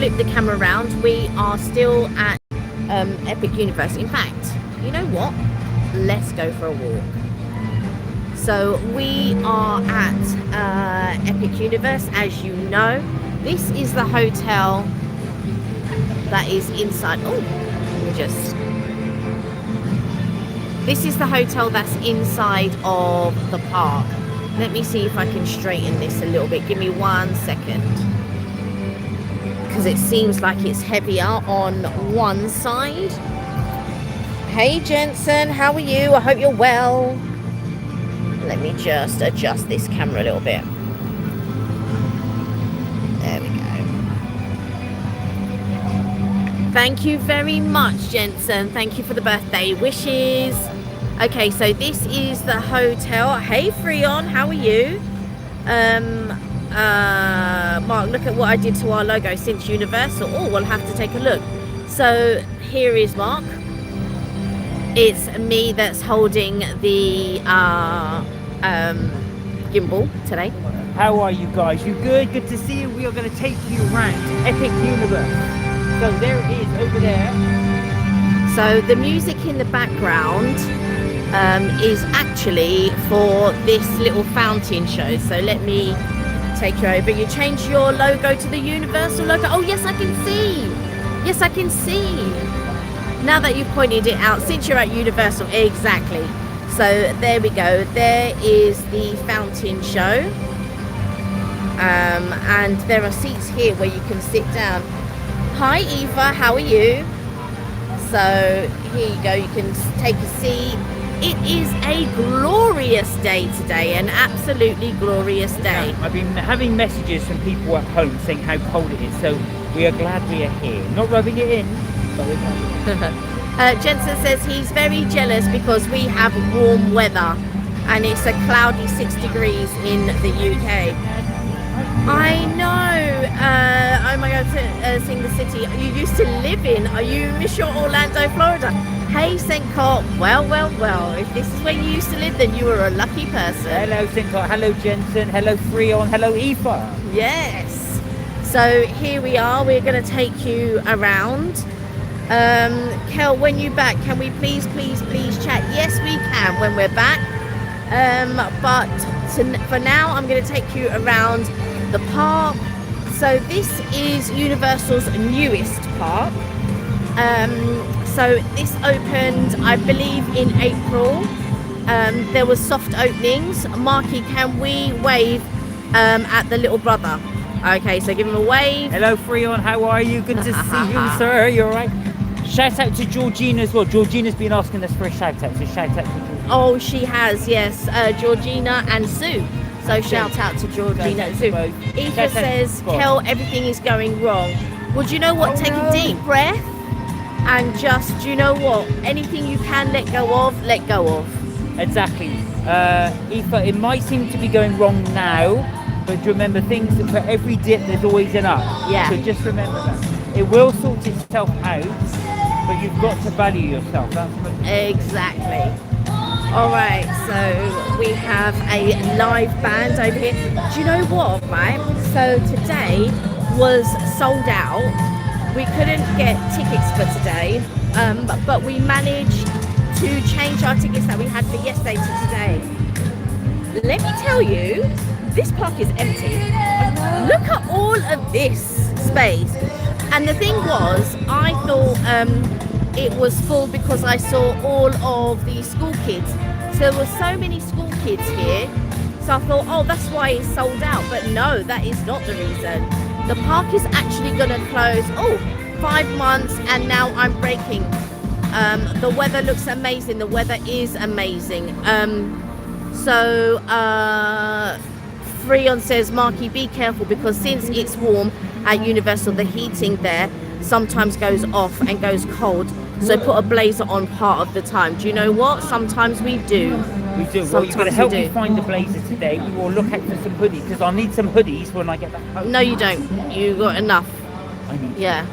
flip the camera around, we are still at Epic Universe. In fact, you know what? Let's go for a walk. So we are at Epic Universe, as you know. This is the hotel that is inside. Oh, let me just. This is the hotel that's inside of the park. Let me see if I can straighten this a little bit. Give me 1 second. Because it seems like it's heavier on one side. Hey Jensen, how are you? I hope you're well. Let me just adjust this camera a little bit. There we go. Thank you very much, Jensen. Thank you for the birthday wishes. Okay, so this is the hotel. Hey Freon, how are you? Mark, look at what I did to our logo since Universal. Oh, we'll have to take a look. So here is Mark. It's me that's holding the gimbal today. How are you guys? You good? Good to see you. We are going to take you around Epic Universe. So there it is over there. So the music in the background is actually for this little fountain show. So let me take you over. You change your logo to the Universal logo. Oh yes, I can see. Yes, I can see. Now that you've pointed it out, since you're at Universal, exactly. So there we go. There is the fountain show. And there are seats here where you can sit down. Hi Eva, how are you? So here you go, you can take a seat. It is a glorious day today, an absolutely glorious day. I've been having messages from people at home saying how cold it is, so we are glad we are here. Not rubbing it in, but we're glad. Jensen says he's very jealous because we have warm weather and it's a cloudy 6 degrees in the UK. I know. Oh my God, Sing the City. You used to live in. Are you miss your Orlando, Florida? Hey, Senkot. Well. If this is where you used to live, then you were a lucky person. Hello, Senkot. Hello, Jensen. Hello, Freon. Hello, Eva. Yes. So here we are. We're going to take you around. Kel, when you back, can we please chat? Yes, we can when we're back. But for now, I'm going to take you around the park. So this is Universal's newest park. So this opened, I believe, in April. There was soft openings. Marky, can we wave at the little brother? Okay, so give him a wave. Hello, Freon. How are you? Good to see you, sir. You all right? Shout out to Georgina as well. Georgina's been asking us for a shout out, so shout out to Georgina. Oh, she has, yes. Georgina and Sue. So shout out to Georgina and Sue. Eva says, Kel, everything is going wrong. Well, do you know what? Take a deep breath and just, do you know what? Anything you can let go of, let go of. Exactly. Eva, it might seem to be going wrong now, but remember things that for every dip, there's always an up. Yeah. So just remember that. It will sort itself out, but you've got to value yourself. That's exactly. All right, so we have a live band over here. Do you know what, right? So today was sold out. We couldn't get tickets for today, but we managed to change our tickets that we had for yesterday to today. Let me tell you, this park is empty. Look at all of this space. And the thing was, I thought it was full because I saw all of the school kids. So there were so many school kids here. So I thought, oh, that's why it's sold out. But no, that is not the reason. The park is actually going to close, 5 months, and now I'm breaking. The weather looks amazing. The weather is amazing. Freon says, Marky, be careful because since it's warm at Universal, the heating there sometimes goes off and goes cold. So put a blazer on part of the time. Do you know what? Sometimes we do. We do. Well, you've got to help me find the blazer today. We will look out for some hoodies because I'll need some hoodies when I get back home. No, you don't. You got enough. I need. Yeah.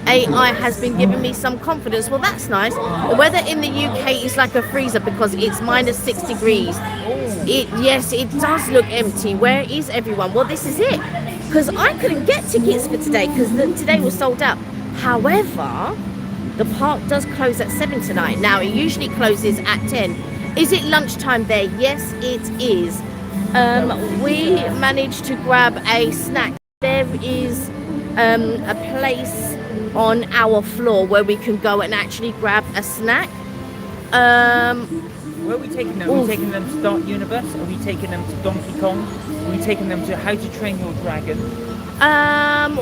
AI has been giving me some confidence. Well, that's nice. The weather in the UK is like a freezer because it's minus 6 degrees. Yes, it does look empty. Where is everyone? Well, this is it. because I couldn't get tickets for today because today was sold out. However, the park does close at 7 tonight. Now, it usually closes at 10. Is it lunchtime there? Yes, it is. We managed to grab a snack. There is a place on our floor where we can go and actually grab a snack. Where are we taking them? Are we taking them to Dark Universe? Are we taking them to Donkey Kong? Are we taking them to How to Train Your Dragon?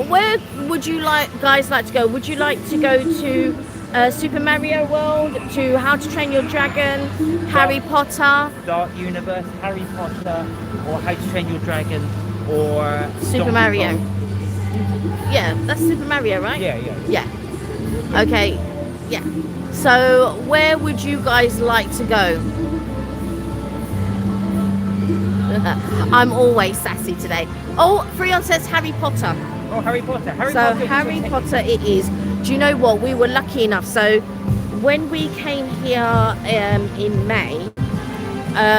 Where would you guys like to go? Would you like to go to Super Mario World, to How to Train Your Dragon, Harry Potter, Dark Universe, Harry Potter, or How to Train Your Dragon, or Super Mario? Yeah, that's Super Mario, right? Yeah. Okay, yeah. So where would you guys like to go? I'm always sassy today. Oh, Freon says Harry Potter. Oh, Harry Potter. Harry Potter it is. Do you know what? We were lucky enough. So when we came here in May,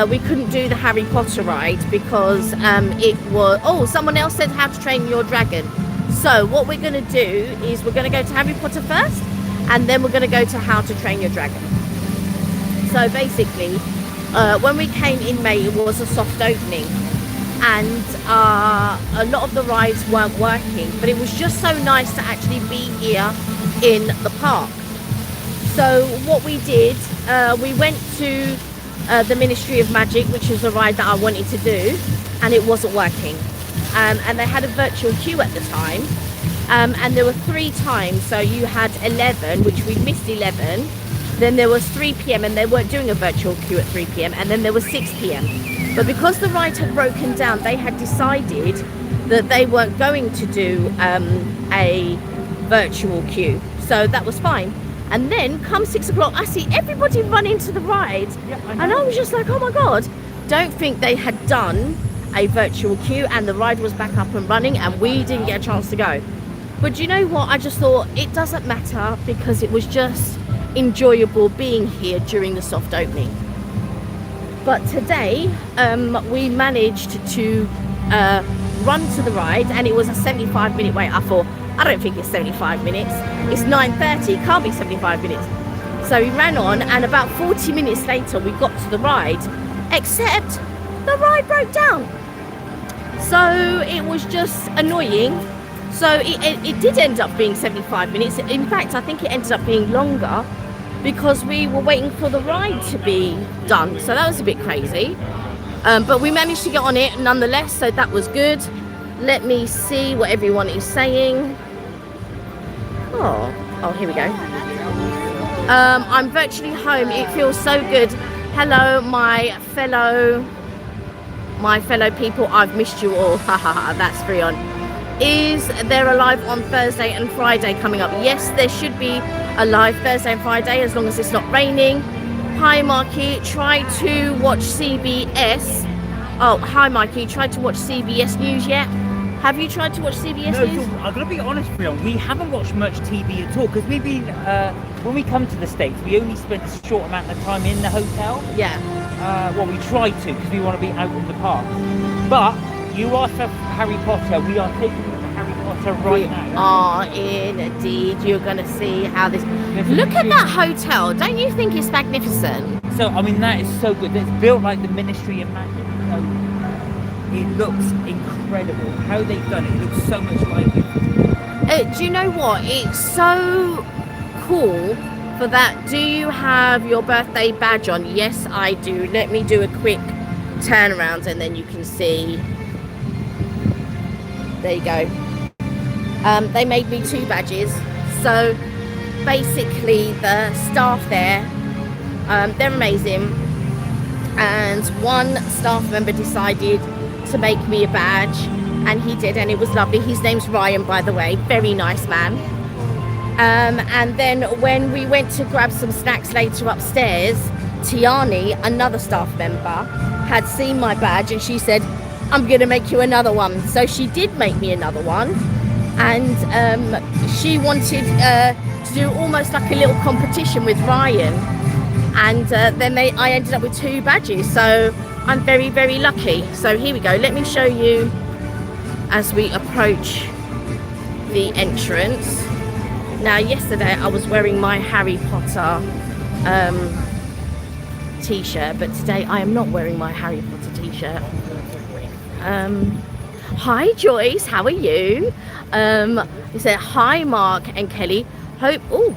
we couldn't do the Harry Potter ride because it was... Oh, someone else said How to Train Your Dragon. So what we're going to do is we're going to go to Harry Potter first, and then we're going to go to How to Train Your Dragon. So basically, when we came in May, it was a soft opening, and a lot of the rides weren't working, but it was just so nice to actually be here in the park. So what we did, we went to the Ministry of Magic, which is a ride that I wanted to do, and it wasn't working. And they had a virtual queue at the time, and there were 3 times. So you had 11, which we missed 11. Then there was 3 p.m. and they weren't doing a virtual queue at 3 p.m. and then there was 6 p.m. But because the ride had broken down, they had decided that they weren't going to do a virtual queue. So that was fine. And then come 6 o'clock, I see everybody run into the ride. Yeah, and I was just like, oh my God, don't think they had done a virtual queue and the ride was back up and running and we didn't get a chance to go. But do you know what? I just thought it doesn't matter because it was just enjoyable being here during the soft opening. But today we managed to run to the ride, and it was a 75-minute wait. I thought, I don't think it's 75 minutes, it's 9:30, can't be 75 minutes. So we ran on, and about 40 minutes later we got to the ride, except the ride broke down. So it was just annoying. So it did end up being 75 minutes. In fact, I think it ended up being longer because we were waiting for the ride to be done. So that was a bit crazy. But we managed to get on it nonetheless, so that was good. Let me see what everyone is saying. Oh, here we go. I'm virtually home. It feels so good. Hello, my fellow people. I've missed you all. Haha, that's Freon. Is there a live on Thursday and Friday coming up? Yes, there should be a live Thursday and Friday as long as it's not raining. Hi Marky, try to watch CBS. Oh, hi Marky, tried to watch CBS News yet? Have you tried to watch CBS News? So I'm going to be honest, Freon, we haven't watched much TV at all because we've been, when we come to the States, we only spend a short amount of time in the hotel. Yeah. Well, we try to because we want to be out in the park. But you asked for Harry Potter, we are taking you to Harry Potter right now. We are indeed. You're going to see how this... Look at that hotel. Don't you think it's magnificent? So, I mean, that is so good. It's built like the Ministry of Magic. So it looks incredible. How they've done it looks so much like it. Do you know what? It's so cool for that. Do you have your birthday badge on? Yes, I do. Let me do a quick turnaround and then you can see. There you go. They made me 2 badges. So basically the staff there, they're amazing. And one staff member decided to make me a badge, and he did, and it was lovely. His name's Ryan, by the way, very nice man. And then when we went to grab some snacks later upstairs, Tiani, another staff member, had seen my badge and she said, I'm gonna make you another one. So she did make me another one, and she wanted to do almost like a little competition with Ryan, and then I ended up with 2 badges, so I'm very, very lucky. So here we go, let me show you as we approach the entrance. Now, yesterday I was wearing my Harry Potter t-shirt, but today I am not wearing my Harry Potter t-shirt. Hi Joyce, how are you? He said hi Mark and Kelly. Hope Is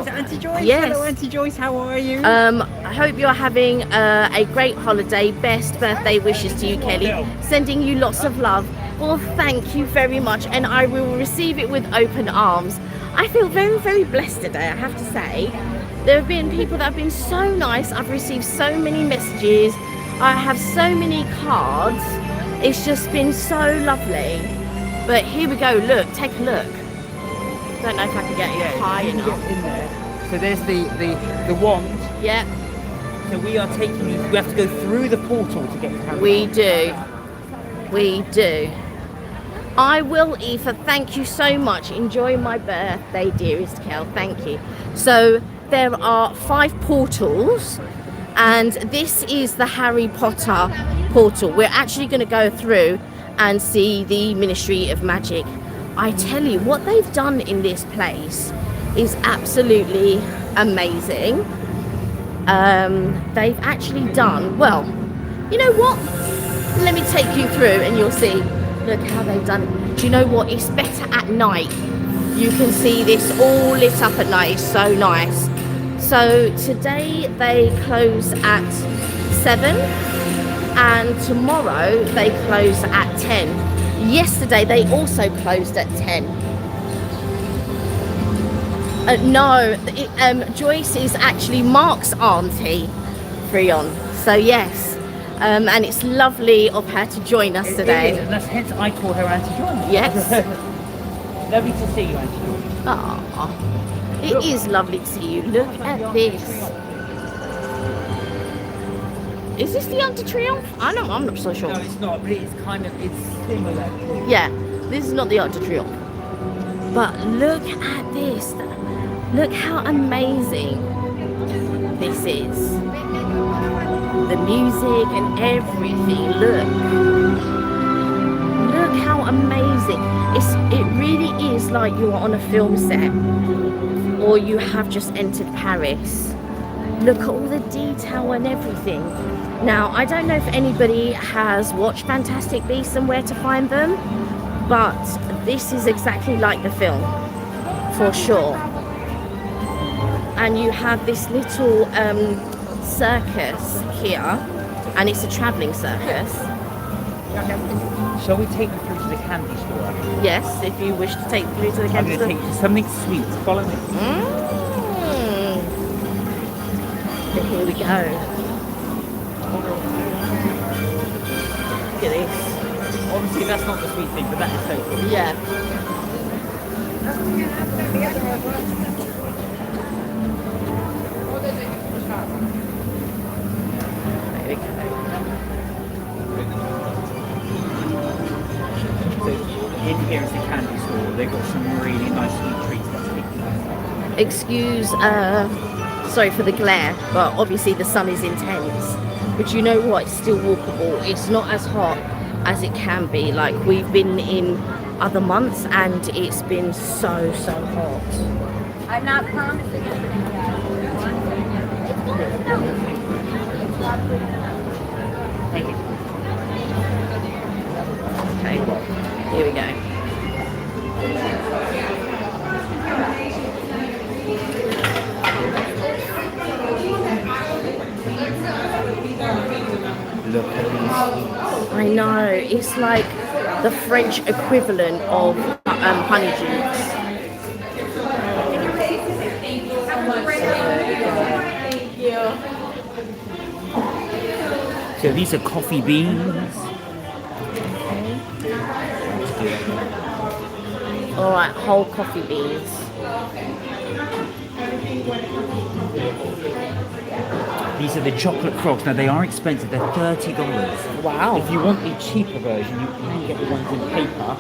that Auntie Joyce? Yes. Hello Auntie Joyce, how are you? I hope you're having a great holiday. Best birthday wishes to you, Kelly. Sending you lots of love. Well, thank you very much, and I will receive it with open arms. I feel very, very blessed today, I have to say. There have been people that have been so nice. I've received so many messages. I have so many cards. It's just been so lovely. But here we go. Look, take a look. Don't know if I can get you high you can enough. get in there. So there's the wand. Yeah, So we are taking you. We have to go through the portal to get to Harry we Potter. do. We do. I will, Aoife. Thank you so much. Enjoy my birthday, dearest Kel. Thank you. So there are 5 portals, and this is the Harry Potter portal. We're actually going to go through and see the Ministry of Magic. I tell you, what they've done in this place is absolutely amazing. They've actually done, well, you know what? Let me take you through and you'll see. Look how they've done it. Do you know what? It's better at night. You can see this all lit up at night. It's so nice. So today they close at 7 and tomorrow they close at 10. Yesterday they also closed at 10. No, Joyce is actually Mark's auntie, Freon. So yes, and it's lovely of her to join us today. It is, and that's hence I call her Auntie Joyce. Yes. Lovely to see you, Auntie Joyce. Ah, it is lovely to see you. Look at this. Is this the Arc de Triomphe? I'm not so sure. No, it's not, but it's kind of, it's similar. Yeah, this is not the Arc de Triomphe. But look at this. Look how amazing this is. The music and everything. Look how amazing. It really is like you are on a film set, or you have just entered Paris. Look at all the detail and everything. Now, I don't know if anybody has watched Fantastic Beasts and Where to Find Them, but this is exactly like the film, for sure. And you have this little circus here, and it's a travelling circus. Shall we take you through to the candy store? Yes, if you wish to take through to the I'm candy going to store. take you to something sweet. Follow me. Here we go. Look at this. Obviously, that's not the sweet thing, but that is so cool. Yeah. There we go. So in here is the candy store. They've got some really nice sweet treats. That's big. Excuse, sorry for the glare, but obviously the sun is intense. But you know what? It's still walkable. It's not as hot as it can be. Like we've been in other months, and it's been so hot. I'm not promising anything. Thank you. Okay, here we go. Look at these. I know, it's like the French equivalent of honeydews. So these are coffee beans. All right, whole coffee beans. These are the chocolate frogs. Now they are expensive. They're $30. Wow. If you want the cheaper version, you can get the ones in paper.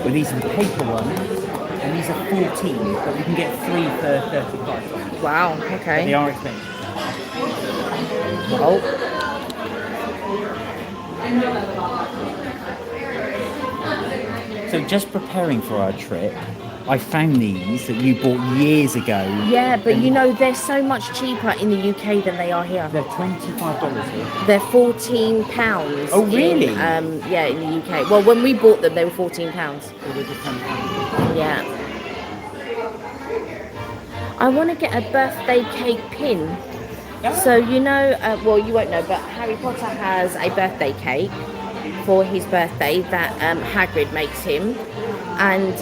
But these are the paper ones, and these are 14. But you can get 3 for $35. Wow, But they okay. are expensive. Well, So just preparing for our trip, I found these that you bought years ago. Yeah, but you know, they're so much cheaper in the UK than they are here. They're $25 here. They're £14. Oh, really? Yeah, in the UK. Well, when we bought them, they were £14. So they're just £10. Yeah. I want to get a birthday cake pin. Yeah. So, you know, well, you won't know, but Harry Potter has a birthday cake for his birthday that Hagrid makes him. And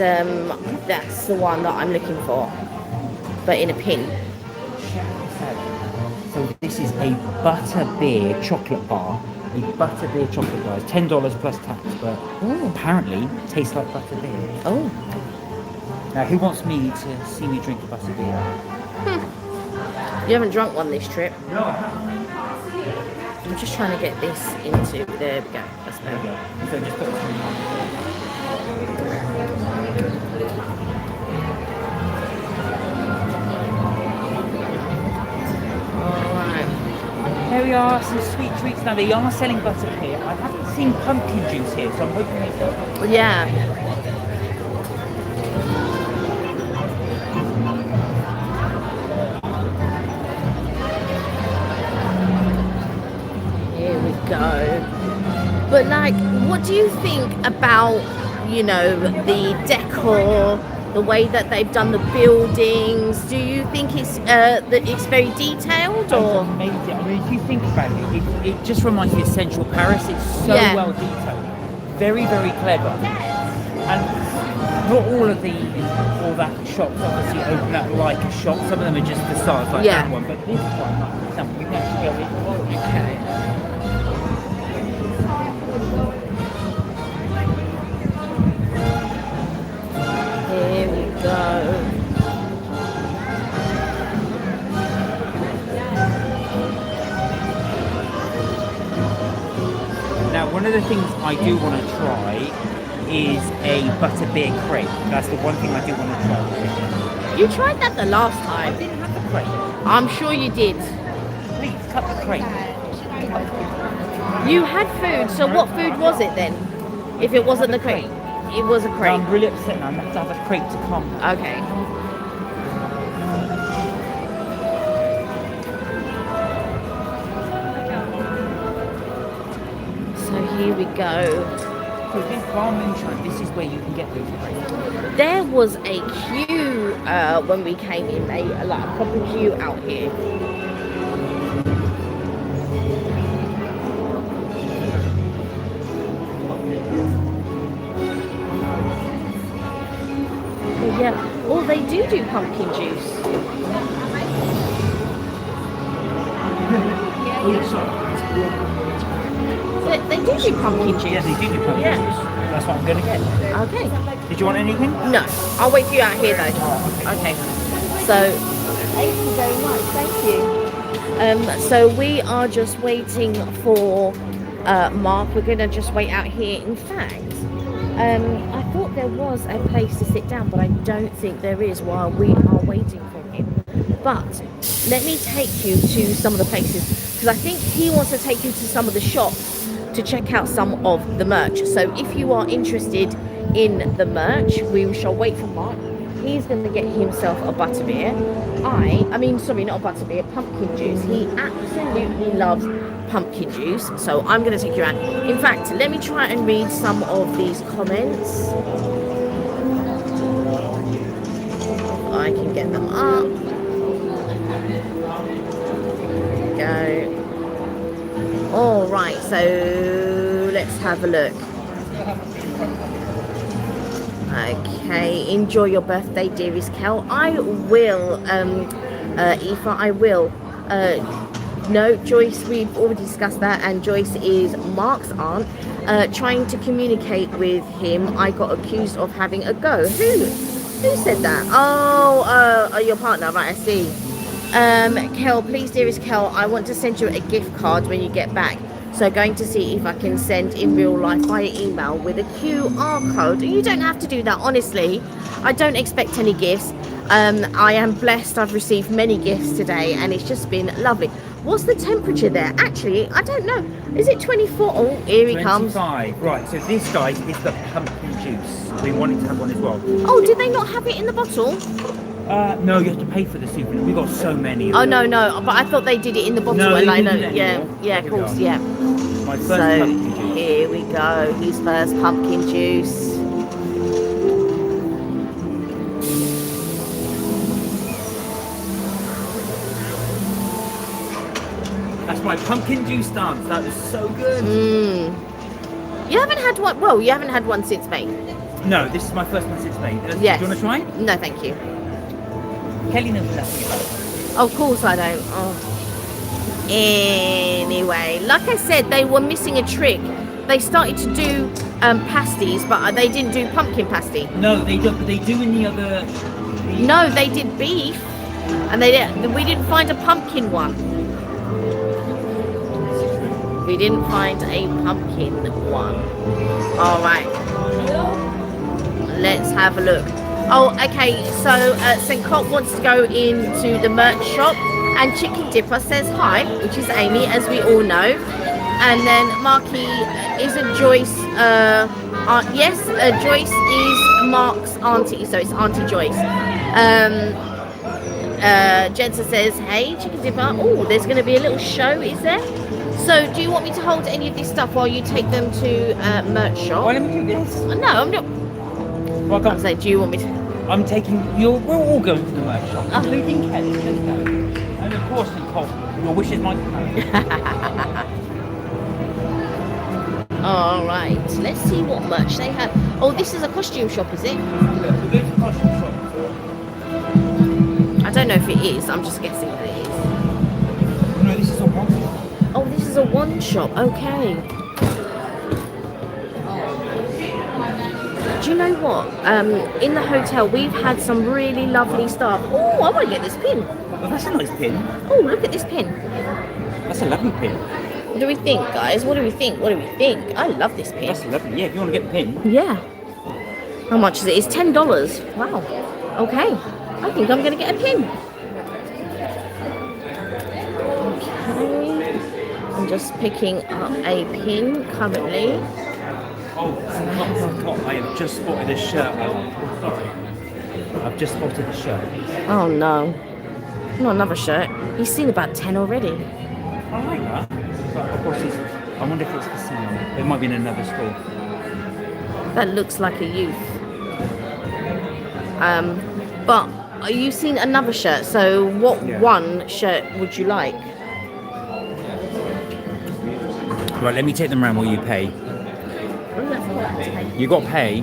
that's the one that I'm looking for, but in a pin. So this is a butterbeer chocolate bar. A butterbeer chocolate bar. It's $10 plus tax, but apparently it tastes like butterbeer. Oh. Now, who wants me to see me drink a butterbeer? You haven't drunk one this trip. No. I'm just trying to get this into. There we go. That's There we better. go. So just put this in. Here we are, some sweet treats. Now they are selling butterbeer. I haven't seen pumpkin juice here, so I'm hoping they sell. Yeah. Here we go. But like, what do you think about, you know, the decor, the way that they've done the buildings? Do you think it's that it's very detailed, It's or? amazing. I mean, if you think about it, it just reminds me of Central Paris. It's so Yeah. well detailed, very, very clever. And not all of that shops obviously open up like a shop. Some of them are just facades like Yeah. that one, but this one, like for example, you can actually go in. Okay. Here we go. Now, one of the things I do want to try is a butterbeer crepe. That's the one thing I do want to try. You tried that the last I time. didn't have the crepe. I'm sure you did. Please, cut the crepe. You had food, so what food was it then? If it wasn't the crepe. It was a crepe. I'm really upset now. I have to have a crepe to come. Okay. So here we go. So this bar moonshine, this is where you can get those crepes. There was a queue when we came in, like a proper queue out here. Oh, yeah. Oh, they do pumpkin juice. They do pumpkin juice. Yeah, they do pumpkin Yeah. juice. That's what I'm going to get. Okay. Did you want anything? No, I'll wait for you out here though. Okay. So, thank you very much. Thank you. So we are just waiting for Mark. We're gonna just wait out here. In fact, I thought there was a place to sit down, but I don't think there is while we are waiting for him. But let me take you to some of the places, because I think he wants to take you to some of the shops to check out some of the merch. So if you are interested in the merch, we shall wait for Mark. He's going to get himself a butterbeer. I mean, sorry, not a butterbeer, pumpkin juice. He absolutely loves pumpkin juice. So I'm going to take you around. In fact, let me try and read some of these comments. If I can get them up. There we go. All right, so let's have a look. Okay, enjoy your birthday, dearest Kel. I will, Aoife, I will. No, Joyce, we've already discussed that, and Joyce is Mark's aunt. Trying to communicate with him, I got accused of having a go. Who said that? Oh, your partner, right, I see. Kel, please, dearest Kel, I want to send you a gift card when you get back. So going to see if I can send in real life via email with a QR code. You don't have to do that, honestly. I don't expect any gifts. I am blessed. I've received many gifts today and it's just been lovely. What's the temperature there? Actually, I don't know. Is it 24? Oh, here he comes. 25. Right, so this, guys, is the pumpkin juice. We wanted to have one as well. Oh, did they not have it in the bottle? No, you have to pay for the souvenir. We've got so many of Oh, them. no. But I thought they did it in the bottle. No, they and I know. didn't Yeah, anymore. yeah, of Here we course, are. yeah. My first So pumpkin juice. here we go. His first pumpkin juice. That's my pumpkin juice dance. That was so good. You haven't had one. Well, you haven't had one since May. No, this is my first one since May. Yes. Do you want to try? No, thank you. Kelly knows nothing about it. Of course I don't. Oh. Anyway, like I said, they were missing a trick. They started to do pasties, but they didn't do pumpkin pasty. No, they don't. But they do in the other. No, they did beef, and we didn't find a pumpkin one. We didn't find a pumpkin one. All right, let's have a look. Oh, okay. So St. Cot wants to go into the merch shop, and Chicken Dipper says hi, which is Amy, as we all know. And then Marky, isn't Joyce? Yes, Joyce is Mark's auntie, so it's Auntie Joyce. Jensen says, hey, Chicken Dipper. Oh, there's going to be a little show, is there? So, do you want me to hold any of this stuff while you take them to merch shop? Why don't we do this? No, I'm not. Well, I'm saying, do you want me to? I'm taking. We're all going to the merch shop, including Kelly. Let's go. And of course, Nicole, your wish is my command. All right, let's see what merch they have. Oh, this is a costume shop, is it? Look, we're going to the costume shop. I don't know if it is. I'm just guessing that it is. No, this is a one shop. Oh, this is a one shop. Okay. Do you know what? In the hotel, we've had some really lovely stuff. Oh, I want to get this pin. Oh, that's a nice pin. Oh, look at this pin. That's a lovely pin. What do we think, guys? What do we think? What do we think? I love this pin. That's lovely. Yeah, if you want to get the pin. Yeah. How much is it? It's $10. Wow. Okay. I think I'm going to get a pin. Okay. I'm just picking up a pin currently. Oh, I have just spotted a shirt. Oh, sorry. I've just spotted a shirt. Oh no. Not another shirt. He's seen about 10 already. I like that. But of course, I wonder if it's for sale. It might be in another store. That looks like a youth. But you've seen another shirt, so what one shirt would you like? Right, let me take them around while you pay. You got to pay.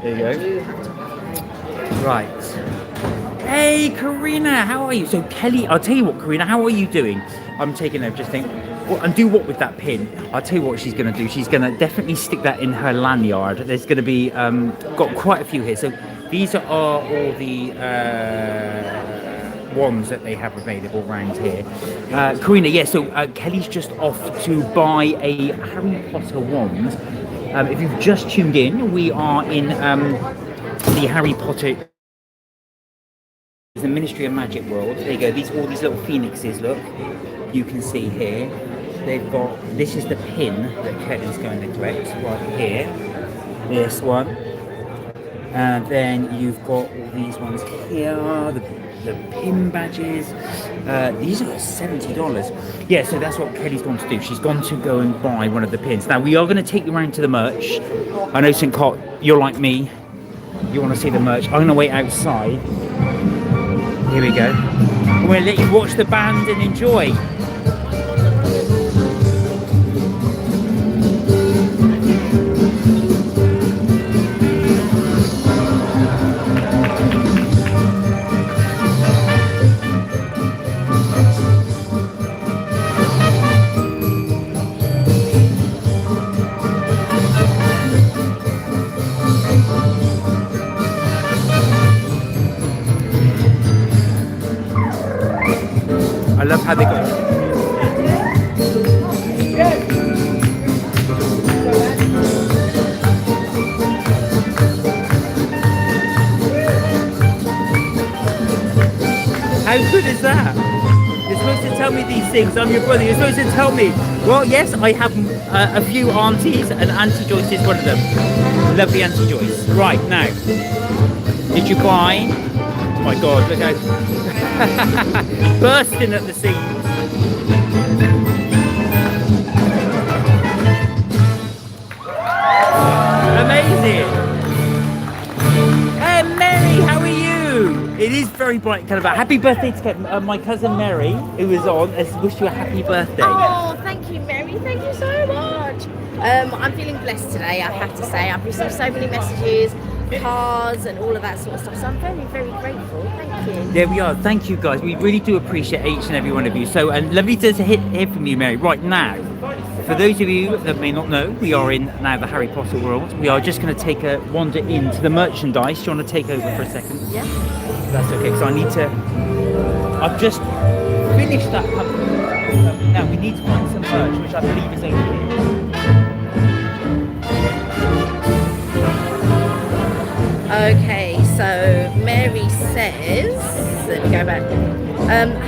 There you go. Right. Hey, Karina, how are you? So, Kelly, I'll tell you what, Karina, how are you doing? I'm taking everything. Well, and do what with that pin? I'll tell you what she's going to do. She's going to definitely stick that in her lanyard. There's going to be, got quite a few here. So, these are all the wands that they have available around here. Karina, yeah, so Kelly's just off to buy a Harry Potter wand. If you've just tuned in, we are in the Harry Potter, the Ministry of Magic world. There you go, all these little phoenixes, look, you can see here. They've got, this is the pin that Kelly's going to collect right here. This one. And then you've got all these ones here, the pin badges. These are $70. Yeah, so that's what Kelly's going to do. She's gone to go and buy one of the pins. Now, we are going to take you around to the merch. I know, St. Cot, you're like me. You want to see the merch. I'm going to wait outside. Here we go. I'm going to let you watch the band and enjoy. I love how they got. How good is that? You're supposed to tell tell me these things? I'm your brother. You're supposed to tell me. Well, yes, I have a few aunties, and Auntie Joyce is one of them. Lovely Auntie Joyce. Right, now, did you buy? Oh my God, look how bursting at the seams. Amazing. Hey, Mary, how are you? It is very bright colour. Happy birthday to my cousin Mary, who was on. Let's wish you a happy birthday. Oh, thank you, Mary. Thank you so much. I'm feeling blessed today, I have to say. I've received so many messages, cards, and all of that sort of stuff. So I'm very, very grateful. Thank you. There we are. Thank you, guys. We really do appreciate each and every one of you. So, and lovely to hear from you, Mary. Right now, for those of you that may not know, we are in now the Harry Potter world. We are just going to take a wander into the merchandise. Do you want to take over for a second? Yeah. That's okay, because I need to. I've just finished that company. Now we need to find some merch, which I believe is over here. Okay, so Mary says, let me go back.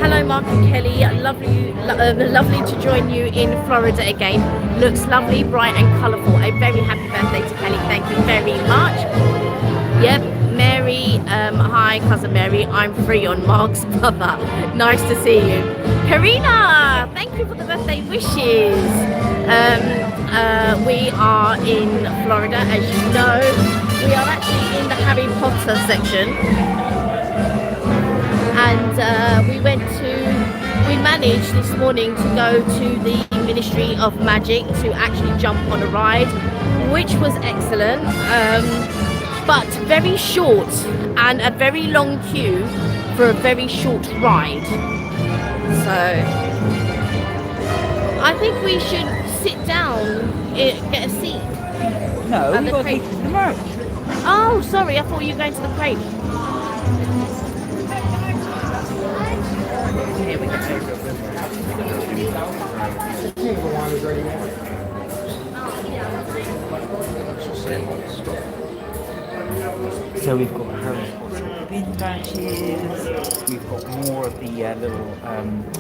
Hello, Mark and Kelly. Lovely to join you in Florida again. Looks lovely, bright and colourful. A very happy birthday to Kelly. Thank you very much. Yep, Mary. Hi, cousin Mary. I'm free on Mark's brother. Nice to see you. Karina, thank you for the birthday wishes. We are in Florida, as you know. We are actually in the Harry Potter section, and we managed this morning to go to the Ministry of Magic to actually jump on a ride, which was excellent, but very short and a very long queue for a very short ride. So I think we should sit down, get a seat. No, At we the got to crate. take the merch. Oh, sorry, I thought you were going to the crate. Here we So we've got Harry Potter bin badges. We've got more of the little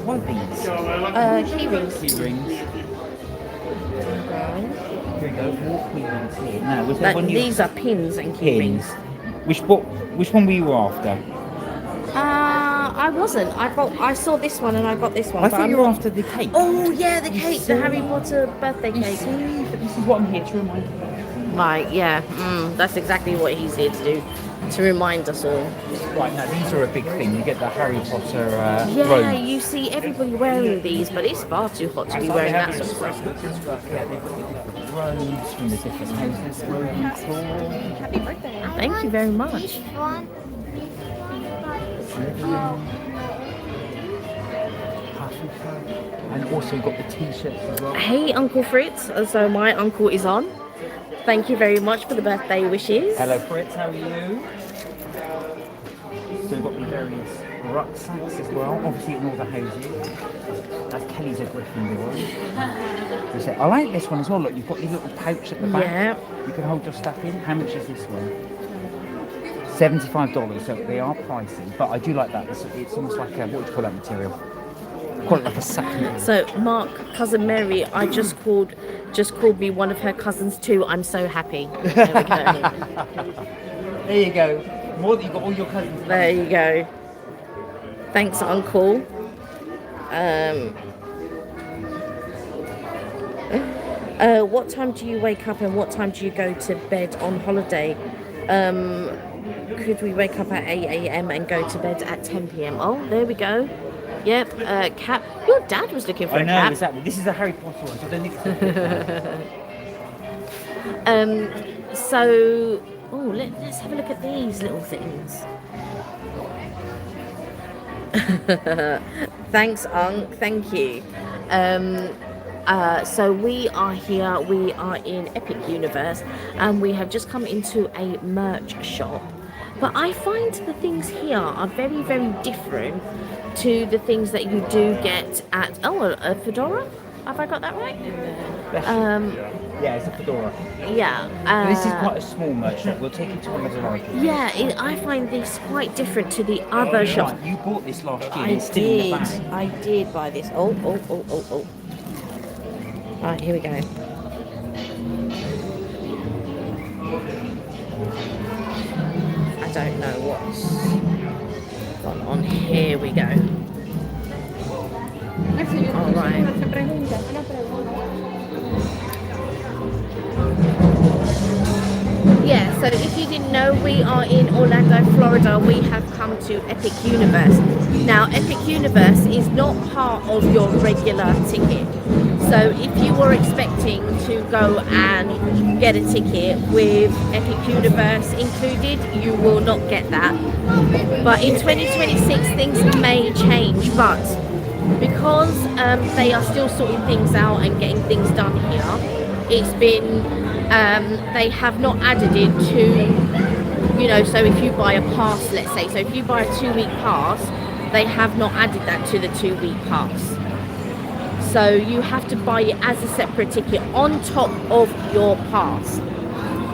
what are these? Key rings. Key rings. Here we go. More key rings here. Now, was there one you? These are pins and key rings. Which one were you after? I wasn't. I saw this one and I got this one. I but thought I'm you were not- after the cake. Oh yeah, the cake, see? the Harry Potter birthday You cake. see, but this is what I'm here to remind you. Right, yeah. That's exactly what he's here to do, to remind us all. Right, now these are a big thing. You get the Harry Potter Yeah, robe. you see everybody wearing these, but it's far too hot to be wearing that sort of stuff. Yeah, they've got the different robes from the different houses. Really cool. Happy birthday. Thank you very much. And also got the t-shirts as well. Hey, Uncle Fritz. So my uncle is on. Thank you very much for the birthday wishes. Hello Fritz, how are you? So we've got the various rucksacks as well, obviously in all the houses. That's Kelly's a Gryffindor. So I like this one as well, look, you've got your little pouch at the back. Yeah. You can hold your stuff in. How much is this one? $75, so they are pricey, but I do like that. It's almost like a, what would you call that material? Call it like a sack material. So Mark, cousin Mary, I just called me one of her cousins too. I'm so happy. There we go. There you go. More than you got all your cousins. There you go. Thanks, Uncle. What time do you wake up and what time do you go to bed on holiday? Could we wake up at 8 a.m. and go to bed at 10 p.m? Oh, there we go. Yep, cap. Your dad was looking for I a know, cap. exactly. This is a Harry Potter one, so I don't think it's So, let's have a look at these little things. Thanks, Unc. Thank you. So we are here. We are in Epic Universe, and we have just come into a merch shop. But I find the things here are very, very different to the things that you do get at a fedora. Have I got that right? Yeah, it's a fedora. Yeah. This is quite a small merch shop. We'll take you to another large one. Yeah, I find this quite different to the other shops. Right, you bought this last year. I It's still in the did. bag. I did buy this. Oh. Right, here we go. I don't know what's gone on. Here we go. All right. Yeah, so if you didn't know, we are in Orlando, Florida. We have come to Epic Universe. Now, Epic Universe is not part of your regular ticket. So if you were expecting to go and get a ticket with Epic Universe included, you will not get that. But in 2026, things may change. But because they are still sorting things out and getting things done here, it's been they have not added it to, you know, so if you buy a pass, let's say, so if you buy a 2-week pass, they have not added that to the 2-week pass. So you have to buy it as a separate ticket on top of your pass.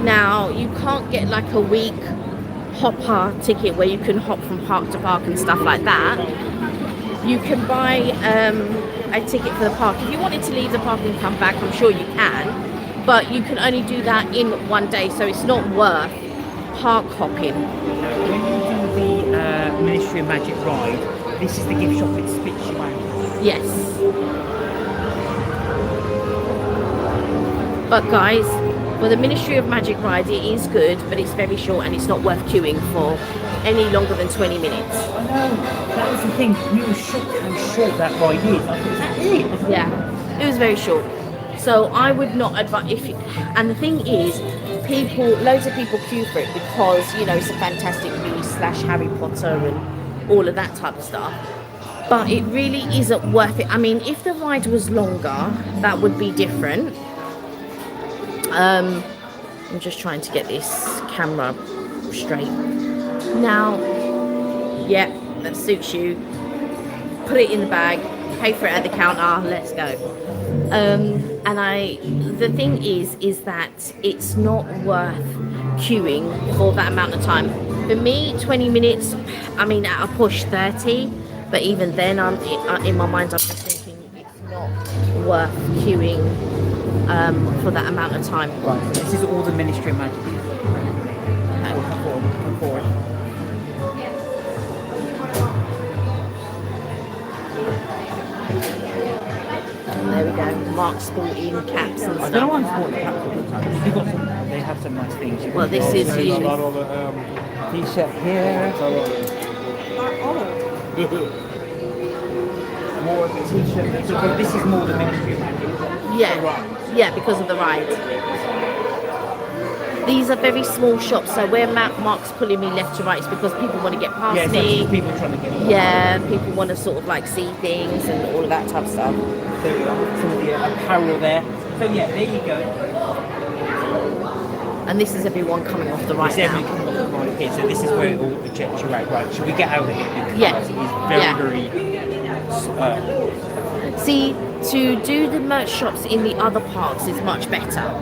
Now, you can't get like a week hopper ticket where you can hop from park to park and stuff like that. You can buy a ticket for the park. If you wanted to leave the park and come back, I'm sure you can. But you can only do that in one day, so it's not worth park hopping. When you do the Ministry of Magic ride, this is the gift shop that spits you out. Yes. But guys, for the Ministry of Magic ride, it is good, but it's very short and it's not worth queuing for any longer than 20 minutes. I know, that was the thing. You were shocked how short that ride is. I thought, is that it? Yeah, it was very short. So I would not advise and the thing is, loads of people queue for it because, you know, it's a Fantastic Beasts / Harry Potter and all of that type of stuff. But it really isn't worth it. I mean, if the ride was longer, that would be different. I'm just trying to get this camera straight. Now, yeah, that suits you. Put it in the bag, pay for it at the counter, let's go. The thing is that it's not worth queuing for that amount of time. For me, 20 minutes, I mean, at a push 30, but even then, in my mind, I'm just thinking it's not worth queuing for that amount of time. Right, so this is all the Ministry of Magic. Come forward. There we go. Mark's sporting caps and I don't know stuff. why I'm sporting caps all the time. They've got some, they have some nice things. You've Well, got this is you. T-shirt here. More of a T-shirt. So this is more the Ministry of Magic. Yeah, because of the ride. These are very small shops, so where Mark's pulling me left to right is because people want to get past Yeah, so me. it's people trying to get. Yeah, people want to sort of like see things and all of that type of stuff. There we are. Some of the apparel there. So yeah, there you go. And this is everyone coming off the right It's everything now. coming off the right here. So this is where it all ejects you out. Right, should we get out of here? Because Yeah. it is Yeah. very. See, to do the merch shops in the other parks is much better.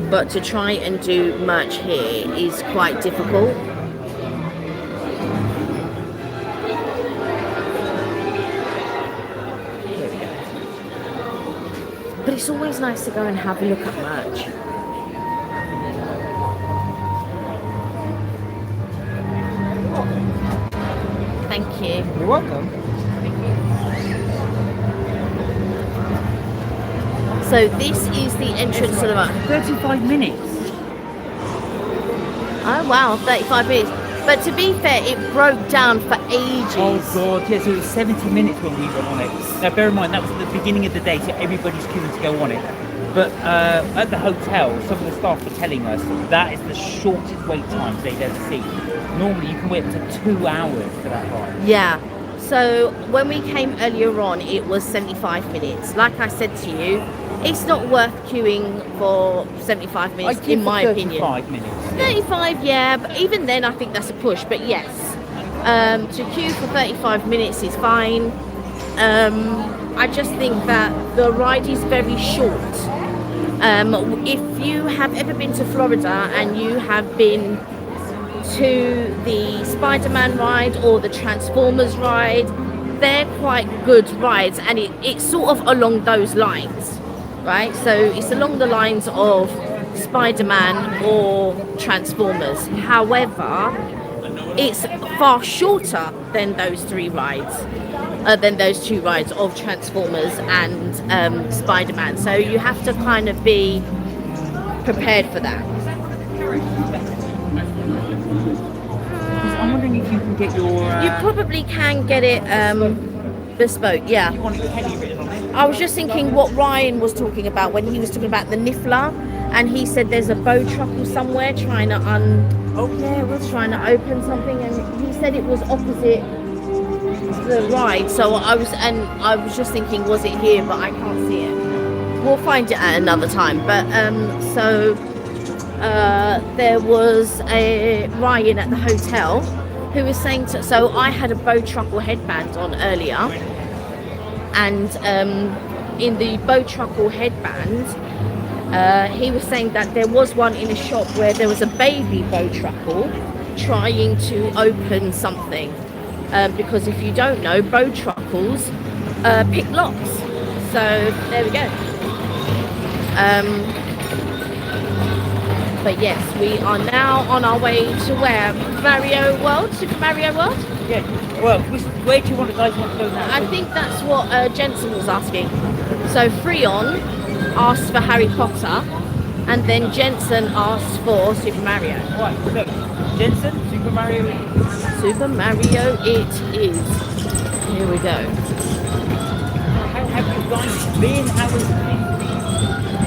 But to try and do merch here is quite difficult. Here we go. But it's always nice to go and have a look at merch. Thank you. You're welcome. So this is the entrance to the park. 35 minutes. Oh wow, 35 minutes. But to be fair, it broke down for ages. Oh god, yeah, so it was 70 minutes when we went on it. Now bear in mind, that was at the beginning of the day, so everybody's queuing to go on it. But at the hotel, some of the staff were telling us that is the shortest wait times they've ever seen. Normally you can wait up to 2 hours for that ride. Yeah. So when we came earlier on, it was 75 minutes. Like I said to you, it's not worth queuing for 75 minutes, in my opinion. 35 minutes. 35, yeah, but even then I think that's a push. But yes, to queue for 35 minutes is fine. I just think that the ride is very short. If you have ever been to Florida and you have been to the Spider-Man ride or the Transformers ride, they're quite good rides, and it's sort of along those lines, right? So it's along the lines of Spider-Man or Transformers. However, it's far shorter than those three rides, than those two rides of Transformers and Spider-Man. So you have to kind of be prepared for that. I'm wondering if you can get your... You probably can get it bespoke, yeah. You want it Kenny written on it? I was just thinking what Ryan was talking about when he was talking about the Niffler, and he said there's a bow truckle somewhere trying to trying to open something, and he said it was opposite the ride. So I was just thinking, was it here? But I can't see it. We'll find it at another time. But there was a Ryan at the hotel who was saying so I had a bow truckle headband on earlier, and in the bow truckle headband he was saying that there was one in a shop where there was a baby bow truckle trying to open something, because if you don't know, bow truckles pick locks. So there we go. But yes, we are now on our way to where? Mario World? Super Mario World? Yeah. Well, where do you want the guys want to go now? I think that's what Jensen was asking. So Freon asked for Harry Potter, and then Jensen asked for Super Mario. Right, look. Jensen, Super Mario. Super Mario it is. Here we go. How have you guys been? How has it been?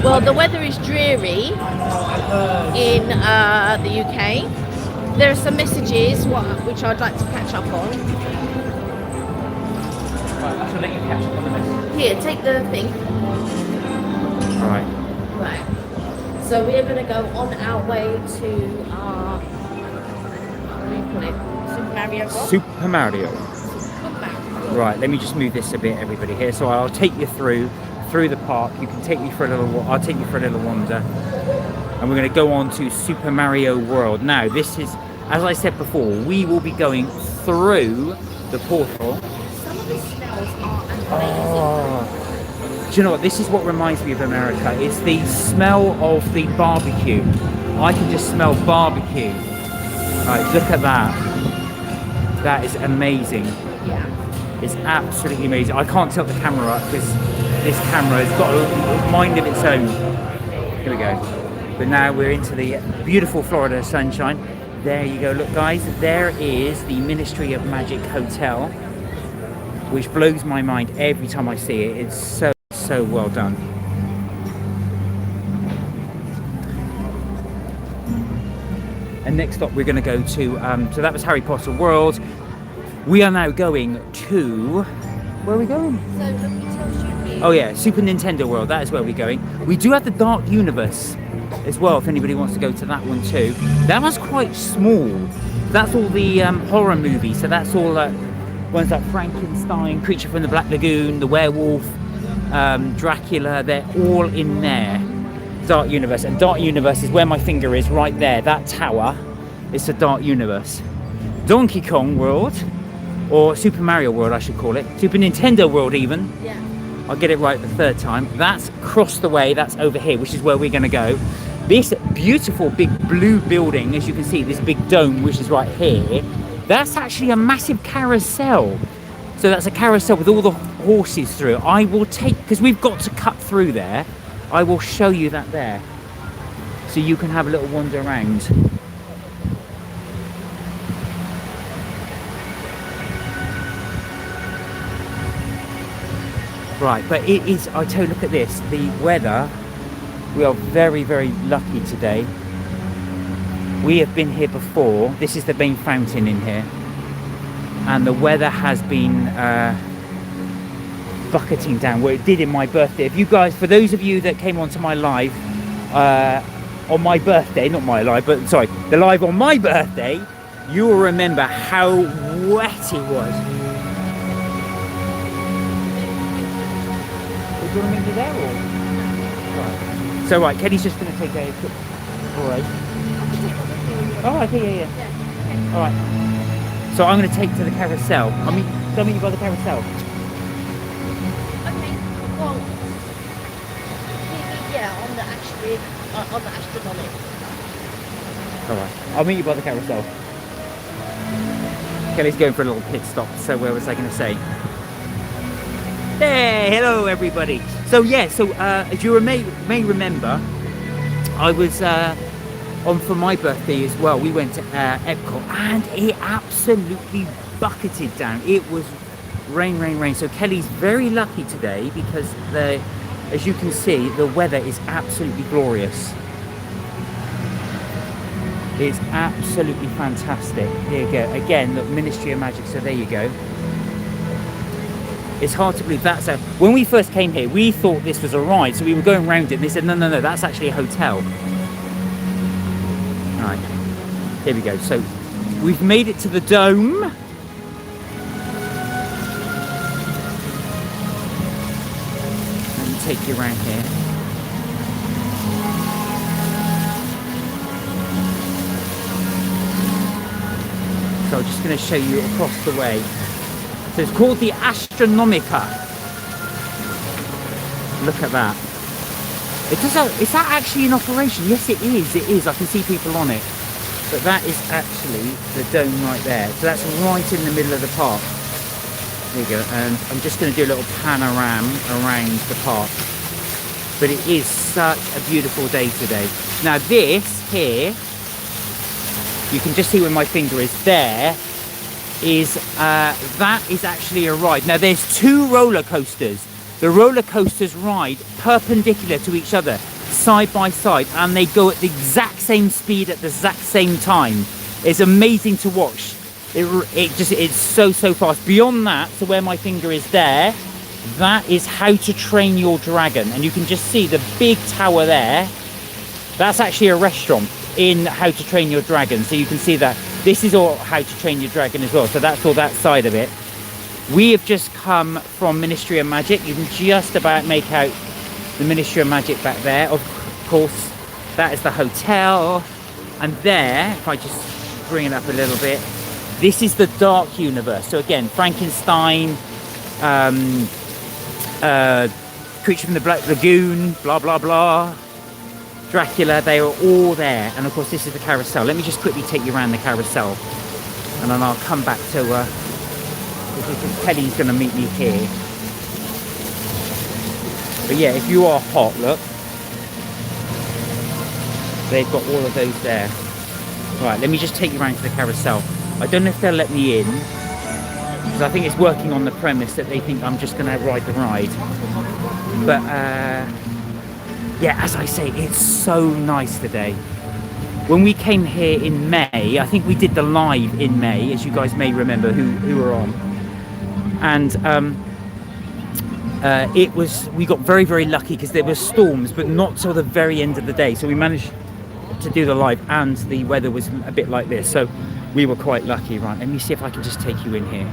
Well, the weather is dreary in the UK. There are some messages which I'd like to catch up on. Right, I shall let you catch up on the message. Here, take the thing. Right. Right. So we're going to go on our way to our, what do you call it? Super Mario what? Super Mario. Super Mario. Right, let me just move this a bit, everybody here. So I'll take you through the park. You can take me for a little. I'll take you for a little wander, and we're going to go on to Super Mario World. Now, this is, as I said before, we will be going through the portal. Some of the smells are amazing. Oh, do you know what? This is what reminds me of America. It's the smell of the barbecue. I can just smell barbecue. Right, look at that. That is amazing. Yeah. It's absolutely amazing. I can't tilt the camera up because this camera has got a mind of its own. Here we go. But now we're into the beautiful Florida sunshine. There you go. Look, guys, there is the Ministry of Magic Hotel, which blows my mind every time I see it. It's so well done. And next up, we're going to go to, so that was Harry Potter World. We are now going to, where are we going? Oh yeah, Super Nintendo World, that is where we're going. We do have the Dark Universe as well, if anybody wants to go to that one too. That one's quite small. That's all the horror movies, so that's all ones like Frankenstein, Creature from the Black Lagoon, the Werewolf, Dracula, they're all in there. Dark Universe, and Dark Universe is where my finger is, right there, that tower is the Dark Universe. Donkey Kong World, or Super Mario World I should call it, Super Nintendo World even. Yeah. I'll get it right the third time. That's across the way, that's over here, which is where we're going to go. This beautiful big blue building, as you can see, this big dome, which is right here, that's actually a massive carousel. So that's a carousel with all the horses through. I will take, because we've got to cut through there, I will show you that there. So you can have a little wander around. Right, but it is, I tell you, look at this, the weather, we are very, very lucky today. We have been here before. This is the main fountain in here. And the weather has been bucketing down, where it did in my birthday. If you guys, for those of you that came onto my live on my birthday, not my live, but sorry, the live on my birthday, you will remember how wet it was. Do you want to meet me there or? Right. So right, Kelly's just going to take a quick... Alright. Oh, okay, yeah. Alright. So I'm going to take to the carousel. Tell me you got the carousel. Okay, well, yeah, on the astronomic. Alright, I'll meet you by the carousel. Kelly's going for a little pit stop, so where was I going to say? Hey, hello everybody. So yeah, as you may remember, I was on for my birthday as well. We went to Epcot and it absolutely bucketed down. It was rain. So Kelly's very lucky today because as you can see, the weather is absolutely glorious. It's absolutely fantastic. Here you go. Again, look, Ministry of Magic. So there you go. It's hard to believe that's when we first came here, we thought this was a ride. So we were going around it and they said, no, that's actually a hotel. Right. Here we go. So we've made it to the dome. Let me take you around here. So I'm just going to show you across the way. So it's called the Astronomica. Look at that. Is that actually in operation? Yes, it is. It is. I can see people on it. But that is actually the dome right there. So that's right in the middle of the park. There you go. And I'm just going to do a little panorama around the park. But it is such a beautiful day today. Now this here, you can just see where my finger is there, is that is actually a ride. Now there's two roller coasters. The roller coasters ride perpendicular to each other, side by side, and they go at the exact same speed at the exact same time. It's amazing to watch. It's so fast. Beyond that, so where my finger is there, that is How to Train Your Dragon, and you can just see the big tower there. That's actually a restaurant in How to Train Your Dragon, so you can see that this is all How to Train Your Dragon as well. So that's all that side of it. We have just come from Ministry of Magic. You can just about make out the Ministry of Magic back there. Of course, that is the hotel. And there, if I just bring it up a little bit, this is the Dark Universe. So again, Frankenstein, Creature from the Black Lagoon, blah, blah, blah. Dracula, they are all there. And of course, this is the carousel. Let me just quickly take you around the carousel. And then I'll come back to... because Kelly's going to meet me here. But yeah, if you are hot, look. They've got all of those there. Right, let me just take you around to the carousel. I don't know if they'll let me in, because I think it's working on the premise that they think I'm just going to ride the ride. But yeah, as I say, it's so nice today. When we came here in May, I think we did the live in May, as you guys may remember who were on. And we got very lucky because there were storms, but not till the very end of the day. So we managed to do the live and the weather was a bit like this. So we were quite lucky. Right, let me see if I can just take you in here.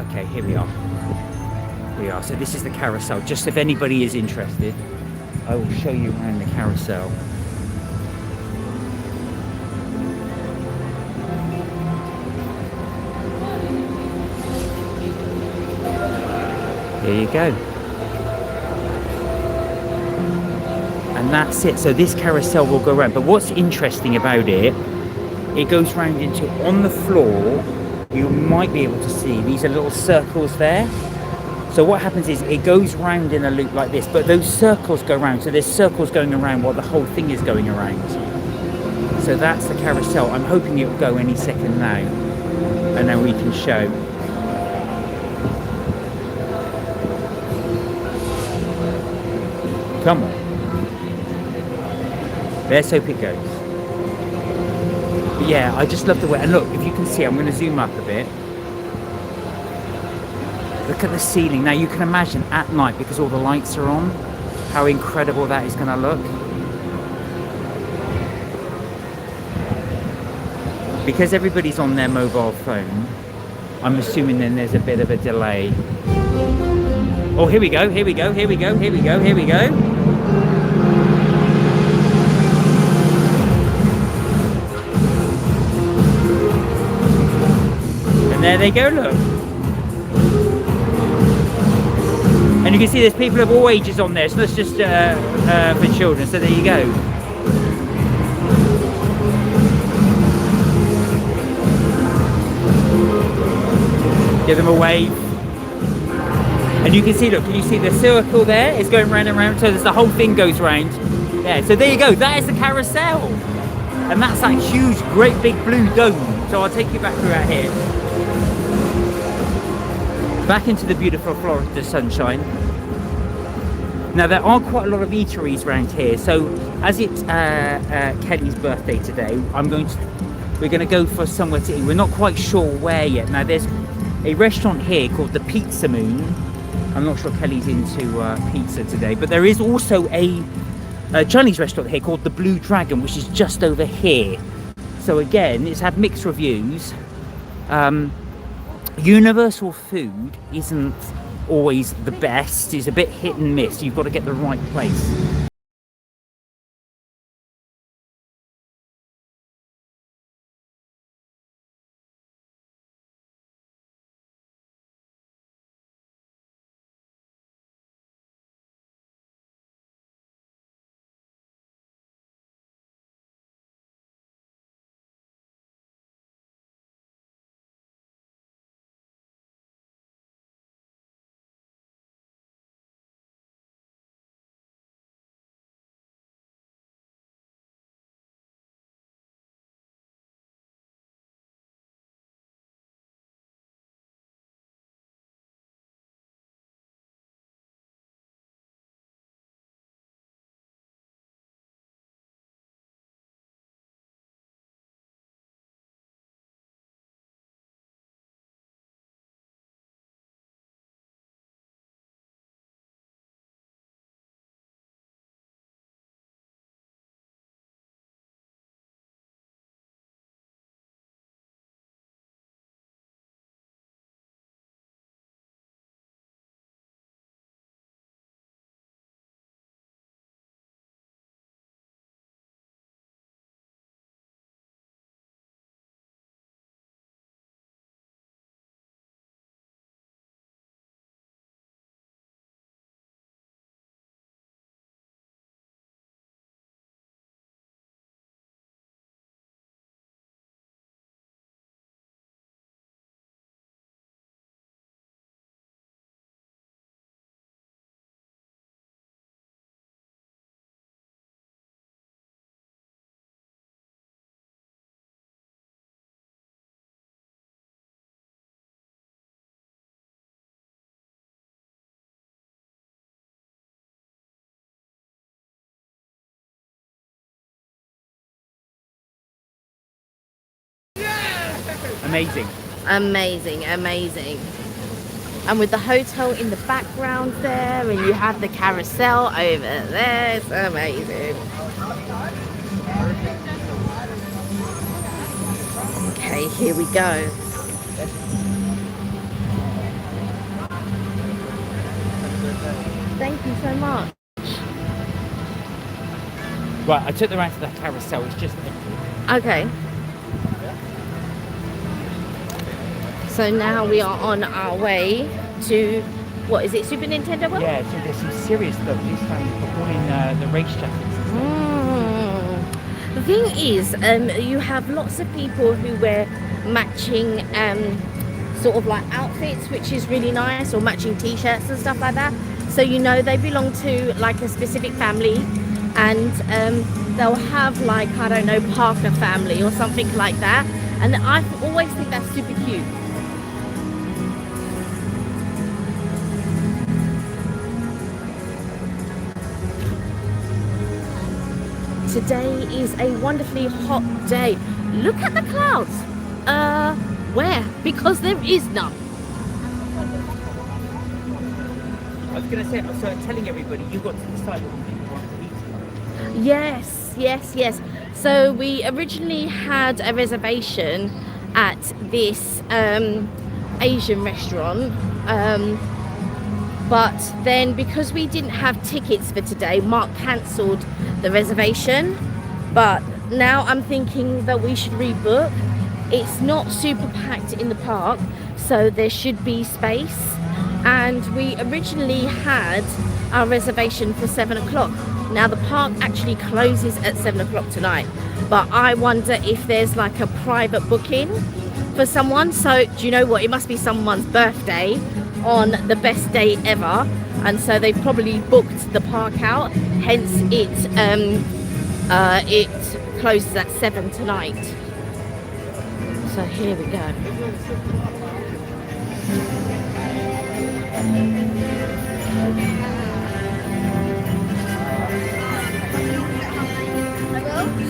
Okay, here we are. Here we are. So this is the carousel. Just if anybody is interested, I will show you around the carousel. There you go. And that's it. So this carousel will go around. But what's interesting about it, it goes round into, on the floor, you might be able to see these are little circles there. So what happens is it goes round in a loop like this, but those circles go round. So there's circles going around while the whole thing is going around. So that's the carousel. I'm hoping it will go any second now. And then we can show. Come on. Let's hope it goes. But yeah, I just love the way. And look, if you can see, I'm going to zoom up a bit. Look at the ceiling. Now you can imagine at night, because all the lights are on, how incredible that is going to look. Because everybody's on their mobile phone, I'm assuming then there's a bit of a delay. Oh, here we go, here we go, here we go, here we go, here we go. And there they go, look. And you can see there's people of all ages on there, so that's just for children, so there you go. Give them a wave. And you can see, look, can you see the circle there? It's going round and round, so the whole thing goes round. Yeah, so there you go, that is the carousel. And that's that huge, great big blue dome. So I'll take you back through out here. Back into the beautiful Florida sunshine. Now there are quite a lot of eateries around here. So as it's Kelly's birthday today, we're going to go for somewhere to eat. We're not quite sure where yet. Now there's a restaurant here called the Pizza Moon. I'm not sure Kelly's into pizza today, but there is also a Chinese restaurant here called the Blue Dragon, which is just over here. So again, it's had mixed reviews. Universal food isn't always the best. It's a bit hit and miss. You've got to get the right place. Amazing. Amazing, amazing. And with the hotel in the background there, and you have the carousel over there, it's amazing. Okay, here we go. Thank you so much. Right, I took them around to the carousel, it's just empty. Okay. So now we are on our way to, what is it, Super Nintendo World? Yeah, so there's some serious stuff. This time performing the race jackets. The thing is, you have lots of people who wear matching sort of like outfits, which is really nice, or matching t-shirts and stuff like that. So you know they belong to like a specific family, and they'll have like, I don't know, Parker family or something like that. And I always think that's super cute. Today is a wonderfully hot day. Look at the clouds. Where? Because there is none. I was going to say, so I'm telling everybody, you got to decide what you want to eat. Yes, yes, yes. So we originally had a reservation at this Asian restaurant, But then because we didn't have tickets for today, Mark cancelled the reservation. But now I'm thinking that we should rebook. It's not super packed in the park, so there should be space. And we originally had our reservation for 7 o'clock. Now the park actually closes at 7 o'clock tonight, but I wonder if there's like a private booking for someone. So do you know what, it must be someone's birthday on the best day ever, and so they've probably booked the park out, hence it closes at 7 tonight. So here we go.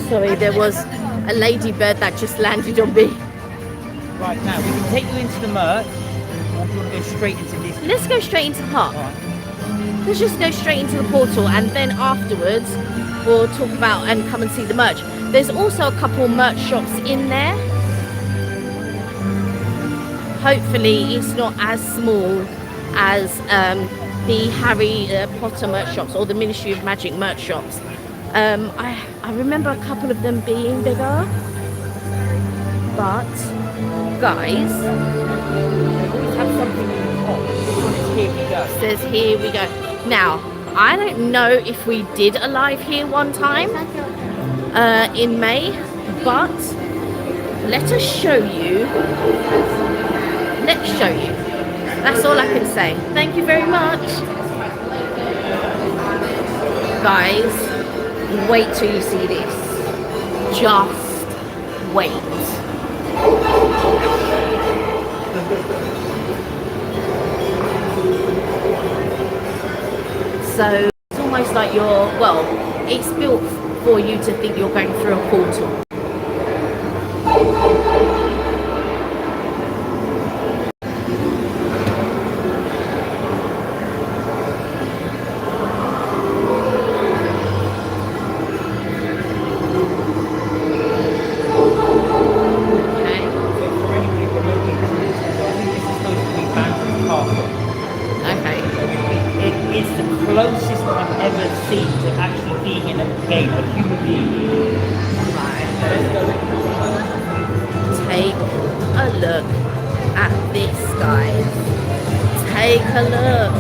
Sorry, there was a ladybird that just landed on me. Right, now we can take you into the merch, or do you want to go straight into this? Let's go straight into the park. Right. Let's just go straight into the portal, and then afterwards we'll talk about and come and see the merch. There's also a couple merch shops in there. Hopefully it's not as small as the Harry Potter merch shops or the Ministry of Magic merch shops. I remember a couple of them being bigger, but guys, Always have something in the pot. This one is here we go. it says here we go. Now, I don't know if we did a live here one time in May, but let us show you. Let's show you. That's all I can say. Thank you very much. Guys, wait till you see this. Just wait. So it's almost like it's built for you to think you're going through a portal. Closest I've ever seen to actually being in a game, a human being. Take a look at this, guys. Take a look.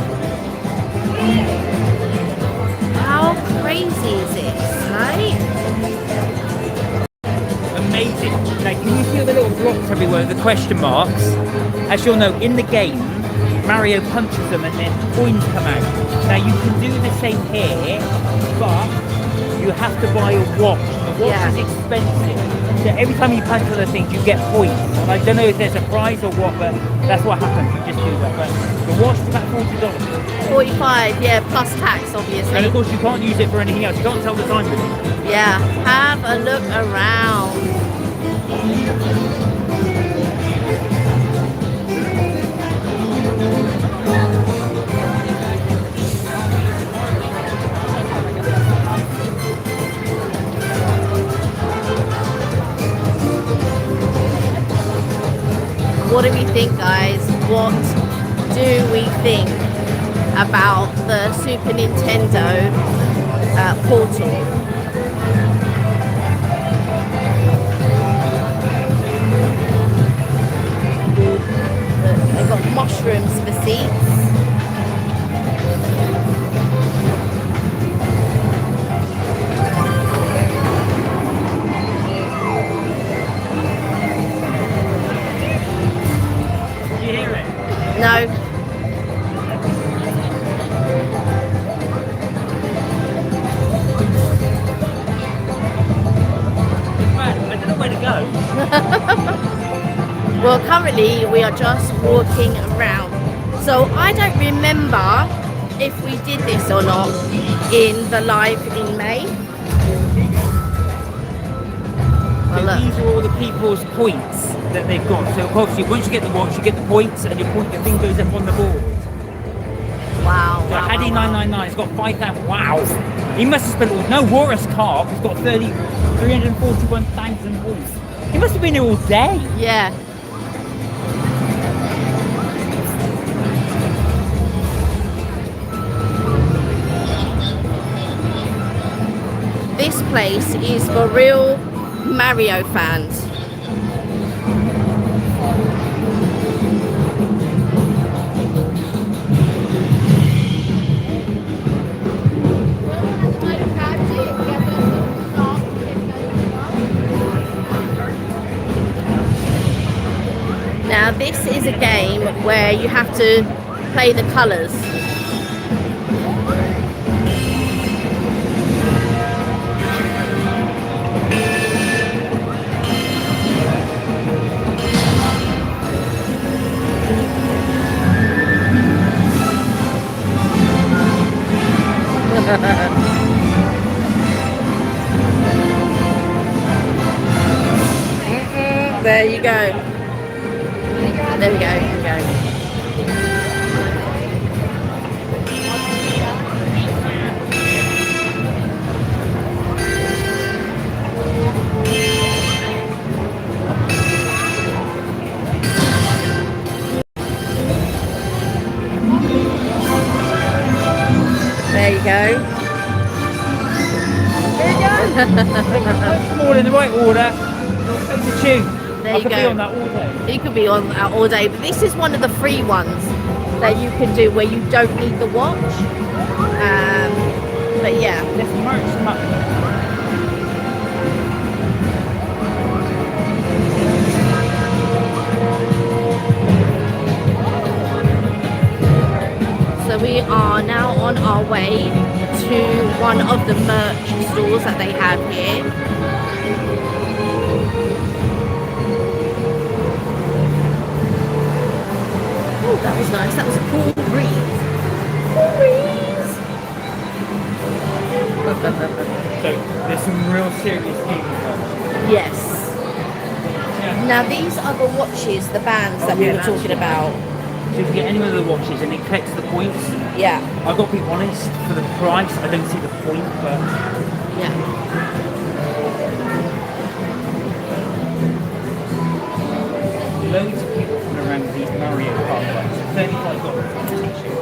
How crazy is this, right? Amazing. Now, can you feel the little blocks everywhere, the question marks? As you'll know, in the game, Mario punches them and then coins come out. Now you can do the same here, but you have to buy a watch. The watch is expensive. So every time you punch one of the things, you get points. And I don't know if there's a prize or what, but that's what happens. You just do that. But the watch is about $40. 45, yeah, plus tax, obviously. And of course, you can't use it for anything else. You can't tell the time with it. Yeah, have a look around. What do we think, guys? What do we think about the Super Nintendo portal? They've got mushrooms for seats. No. I don't know where to go. Well, currently we are just walking around. So I don't remember if we did this or not in the live in May. Well, So look. these are all the people's points that they've got. So obviously once you get the watch, you get the points and your thing goes up on the board. Wow. So wow, Haddy wow, wow. 999's got 5,000. Wow. He must have spent all. No, Warus Carp has got 341,000 points. He must have been here all day. Yeah. this place is for real Mario fans. Now this is a game where you have to play the colours. There you go. There we go. There we go. There you go. All in the right order. It's a tune. There I you could go. be on that all day. You could be on that all day, but this is one of the free ones that you can do where you don't need the watch. But yeah. There's merch much. So we are now on our way to one of the merch stores that they have here. Oh, that was nice. That was a cool breeze. Cool breeze. So there's some real serious gaming. Yes. Now these are the watches, the bands that we were talking about. So you can get any of the watches and it collects the points. Yeah. I've got to be honest, for the price, I don't see the point, but Yeah. loads of people coming around with these Mario Kart bikes. $35 for a t-shirt.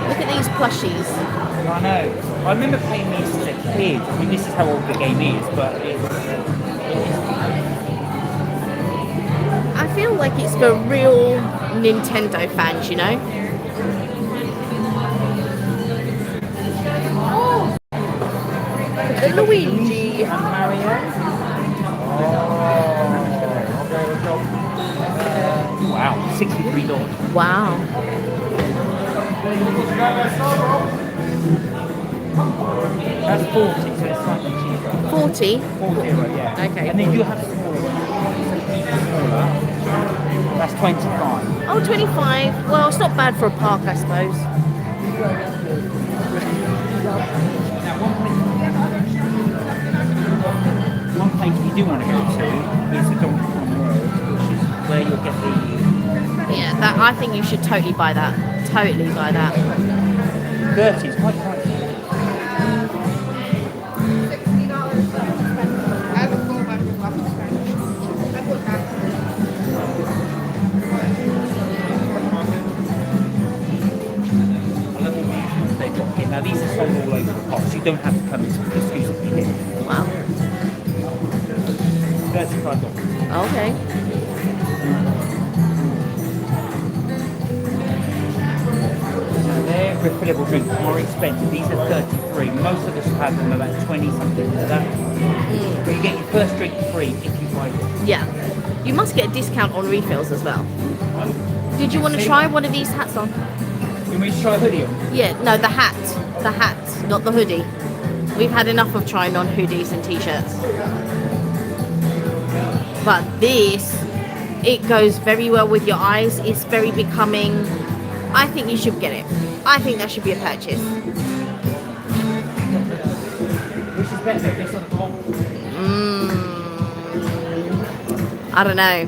Look at these plushies. I know. I remember playing these as a kid. I mean, this is how old the game is, but I feel like it's for real Nintendo fans, you know? Oh! Luigi! And Mario. Wow, $63. Wow. That's 40, so it's slightly cheaper. 40? 40, yeah. Okay. And then you have smaller, smaller. That's 25. Oh, 25. Well, it's not bad for a park, I suppose. Now, one place you do want to go to is the Donkey Kong World, which is where you'll get the... Yeah, that I think you should totally buy that. Totally buy that. 30 is quite pricey. Now these are sold all over the pot, so you don't have to come exclusively here. Wow. $35. Okay. Now their refillable drinks are more expensive. These are 33. Most of us have them about 20 something like that. But you get your first drink free if you buy it. Yeah. You must get a discount on refills as well. Did you want to try one of these hats on? You want me to try a hoodie on? Yeah, no, the hat. The hat, not the hoodie. We've had enough of trying on hoodies and t-shirts. But this, it goes very well with your eyes. It's very becoming. I think you should get it. I think that should be a purchase. Which is better, this or the top? I don't know.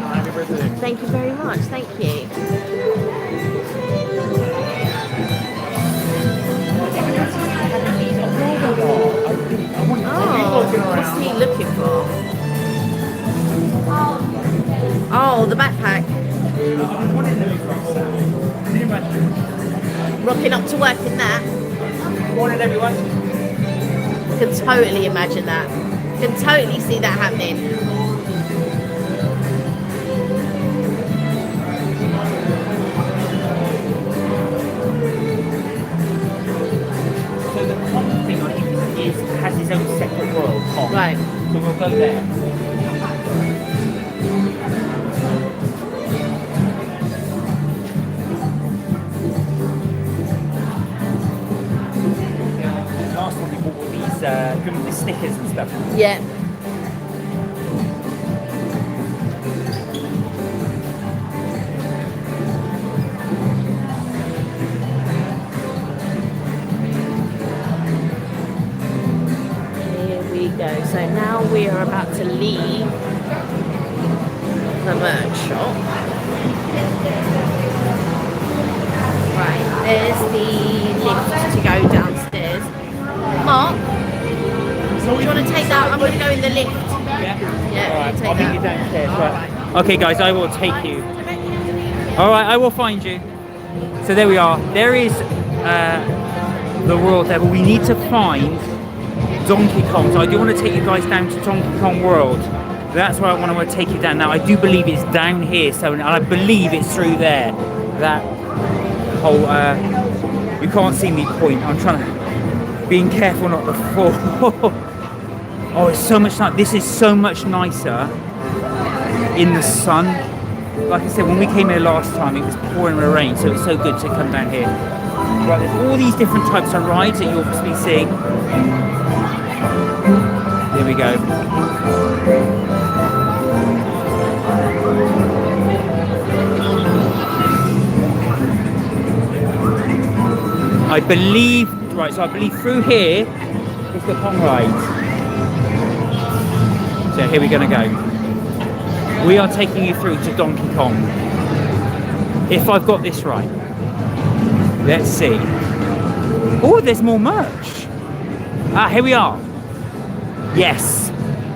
I don't know. Thank you very much. Thank you. rocking up to work in that. Morning, everyone. Can totally imagine that. Can totally see that happening. So the Kong thing, I think, has its own separate world, Kong. Right. So we'll go there. Last one we bought all these, the stickers and stuff. Yeah. So now we are about to leave the merch shop. Right, there's the lift to go downstairs. Mark, do you want to take that? I'm going to go in the lift. Yeah, Alright, take I'll meet that. you downstairs. All Right. Okay, guys, I will take you. Alright, I will find you. So there we are. There is the world there, but we need to find Donkey Kong. So I do want to take you guys down to Donkey Kong World. That's where I want to take you down now. I do believe it's down here, so and I believe it's through there. That whole you can't see me point. I'm trying to being careful not to fall. Oh, it's so much nicer. This is so much nicer in the sun. Like I said, when we came here last time, it was pouring with rain, so it's so good to come down here. Right, there's all these different types of rides that you'll obviously be seeing. Here we go. I believe, right, so I believe through here is the Kong ride. So here we're going to go. We are taking you through to Donkey Kong. If I've got this right. Let's see. Oh, there's more merch. Ah, here we are. Yes,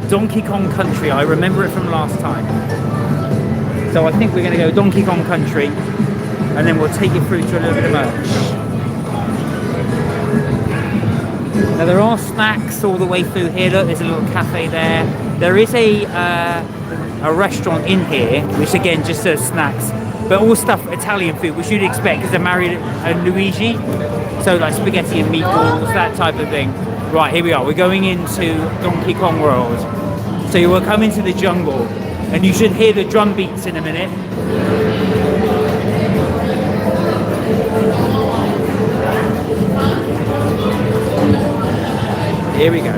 Donkey Kong Country. I remember it from last time. So I think we're going to go Donkey Kong Country, and then we'll take you through to a little bit of merch. Now there are snacks all the way through here. Look, there's a little cafe there. There is a restaurant in here, which again just serves snacks, but all stuff Italian food, which you'd expect because they're married at Luigi. So like spaghetti and meatballs, that type of thing. Right, here we are. We're going into Donkey Kong World. So you will come into the jungle, and you should hear the drum beats in a minute. Here we go.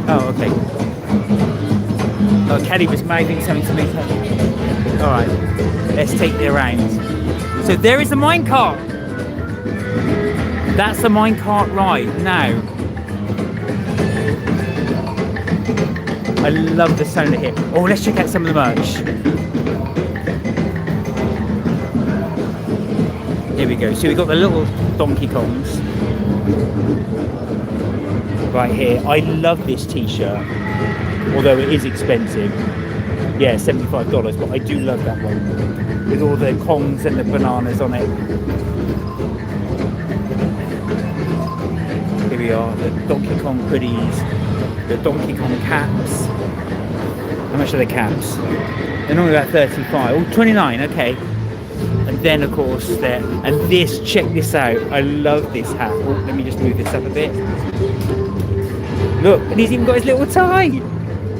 Oh, okay. Oh, Kelly was mouthing something to me. Alright, let's take the around. So there is a minecart. That's the minecart ride. Now, I love the sound of it. Oh, let's check out some of the merch. Here we go. So we've got the little Donkey Kongs. Right here. I love this t-shirt, although it is expensive. Yeah, $75, but I do love that one with all the Kongs and the bananas on it. Here we are, the Donkey Kong hoodies, the Donkey Kong caps. How much are the caps? They're normally about 35. Oh, 29, okay. And then of course there, and this, check this out. I love this hat. Oh, let me just move this up a bit. Look, and he's even got his little tie.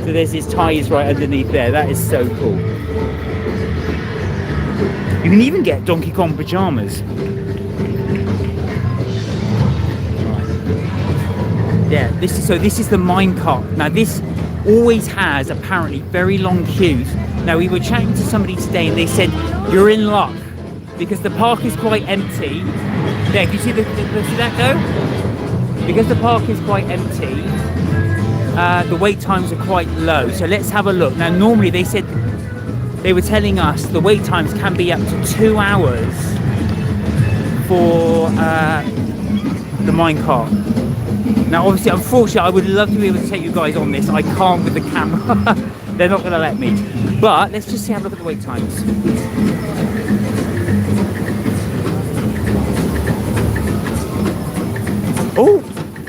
So there's his ties right underneath there. That is so cool. You can even get Donkey Kong pajamas. Right. Yeah, this is the minecart. Now this always has apparently very long queues. Now we were chatting to somebody today and they said you're in luck because the park is quite empty. There, can you see see that go? Because the park is quite empty, the wait times are quite low. So let's have a look. Now normally they said, they were telling us the wait times can be up to 2 hours for the minecart. Now, obviously, unfortunately, I would love to be able to take you guys on this. I can't with the camera. They're not going to let me. But let's just have a look at the wait times. Oh,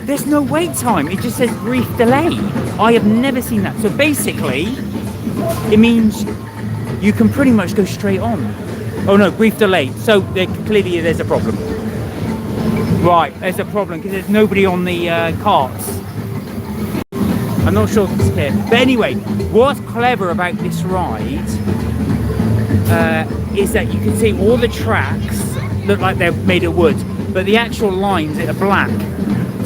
there's no wait time. It just says brief delay. I have never seen that. So basically, it means you can pretty much go straight on. Oh no, brief delay. So clearly there's a problem. Right, there's a problem because there's nobody on the carts. I'm not sure if it's clear. But anyway, what's clever about this ride is that you can see all the tracks look like they're made of wood, but the actual lines are black.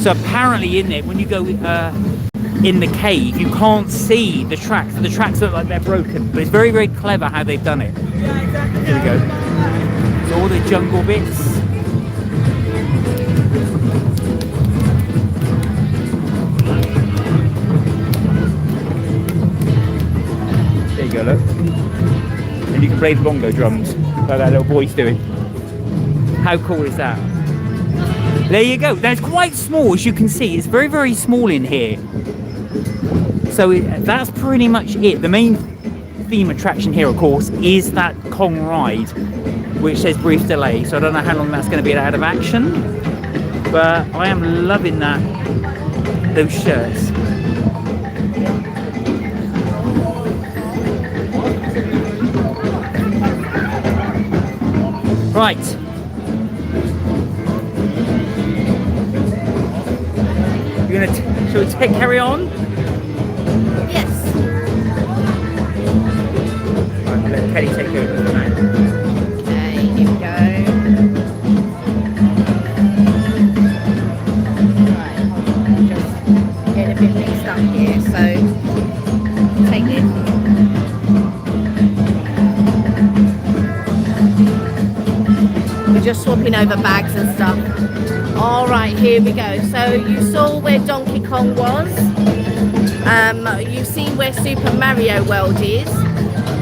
So apparently in it, when you go in the cave, you can't see the tracks. So the tracks look like they're broken, but it's very, very clever how they've done it. Here we go. So all the jungle bits. There you go, look. And you can play the bongo drums like that little boy's doing. How cool is that? There you go. Now it's quite small, as you can see. It's very, very small in here. So that's pretty much it. The main theme attraction here, of course, is that Kong ride, which says brief delay. So I don't know how long that's going to be out of action, but I am loving that. Those shirts. Right. You're gonna shall we carry on? Yes. Right, let Kelly take over for now. Okay, here we go. Right, hold on, just get a bit mixed up here. So take this. We're just swapping over bags and stuff. All right, here we go. So you saw where Donkey Kong was. You've seen where Super Mario World is.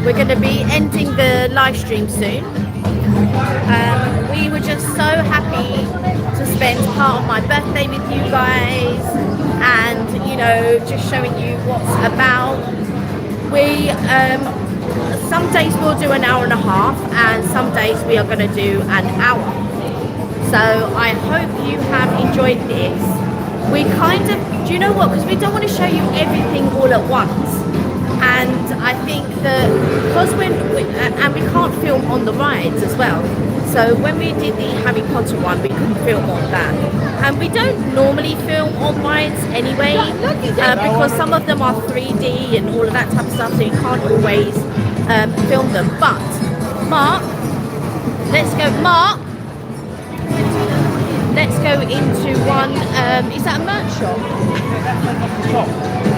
We're going to be ending the live stream soon. We were just so happy to spend part of my birthday with you guys, and you know, just showing you what's about. We some days we'll do an hour and a half, and some days we are going to do an hour. So I hope you have enjoyed this. We kind of, do you know what, because we don't want to show you everything all at once, and I think that because and we can't film on the rides as well, so when we did the Harry Potter one, we couldn't film on that, and we don't normally film on rides anyway, because some of them are 3D and all of that type of stuff, so you can't always film them. But Mark, let's go. Mark, let's go into one. Is that a merch shop?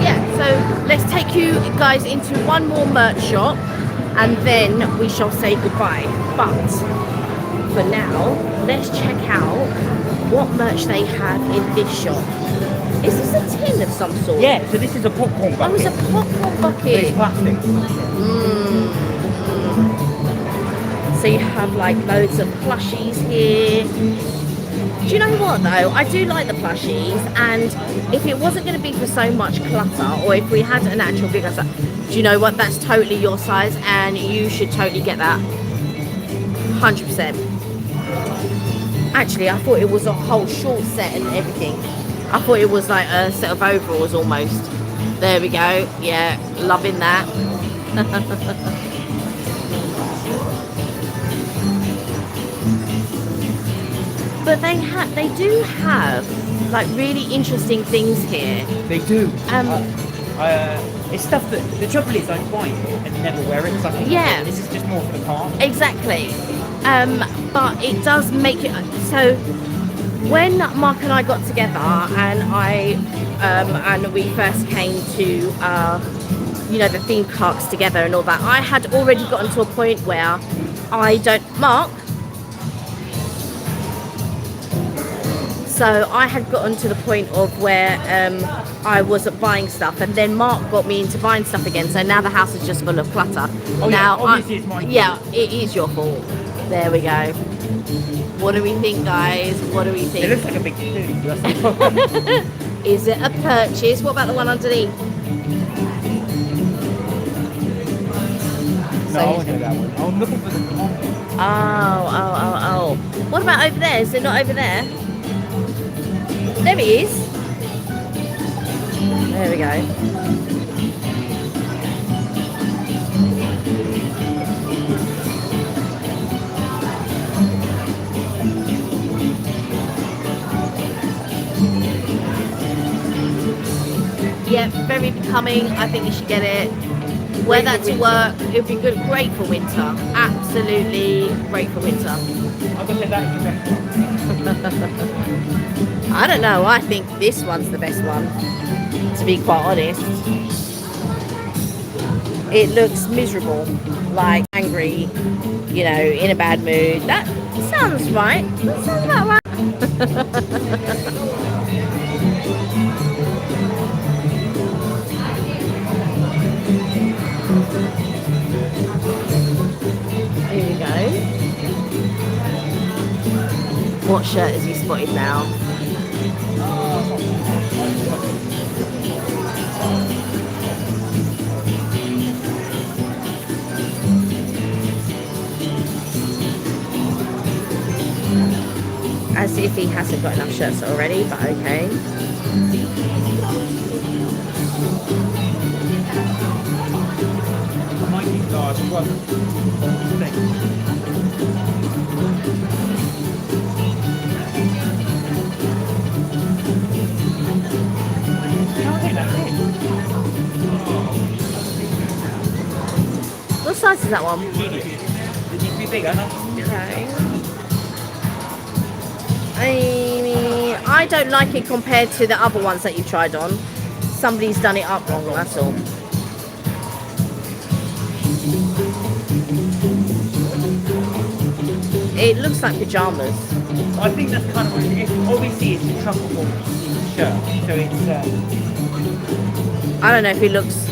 Yeah. So let's take you guys into one more merch shop, and then we shall say goodbye. But for now, let's check out what merch they have in this shop. Is this a tin of some sort? Yeah, so this is a popcorn bucket. Oh, it's a popcorn bucket. It's plastic. So you have like loads of plushies here. Do you know what though? I do like the plushies, and if it wasn't going to be for so much clutter, or if we had an actual bigger size, do you know what? That's totally your size, and you should totally get that. 100%. Actually, I thought it was a whole short set and everything. I thought it was like a set of overalls almost. There we go. Yeah, loving that. But they do have like really interesting things here. They do. It's stuff that the trouble is I buy it and never wear it. So I think Yeah. this is just more for the car. Exactly. But it does make it so. When Mark and I got together, and we first came to you know, the theme parks together and all that, I had already gotten to a point where I don't Mark. So I had gotten to the point of where I wasn't buying stuff, and then Mark got me into buying stuff again. So now the house is just full of clutter. Oh, now, yeah, obviously it's my fault. yeah, it is your fault. There we go. What do we think, guys? What do we It think? looks like a big food. That's the problem. Is it a purchase? What about the one underneath? No, I won't go that one. I'm looking for the comment. Oh. What about over there? Is it not over there? There it is. There we go. Yeah, very becoming. I think you should get it. Wear that to work. It would be good. Great for winter. Absolutely great for winter. I'm gonna say that's the best one. I don't know. I think this one's the best one, to be quite honest. It looks miserable, like angry, you know, in a bad mood. That sounds right. That sounds about right. Here we go. What shirt has he spotted now? As if he hasn't got enough shirts already, but okay. I might need large as well. What size is that one? Medium. It needs to be bigger, no? Okay. I don't like it compared to the other ones that you tried on. Somebody's done it up wrong, that's all. It looks like pajamas. I think that's kind of what it is. Obviously, it's a tropical shirt, so it's. I don't know if it looks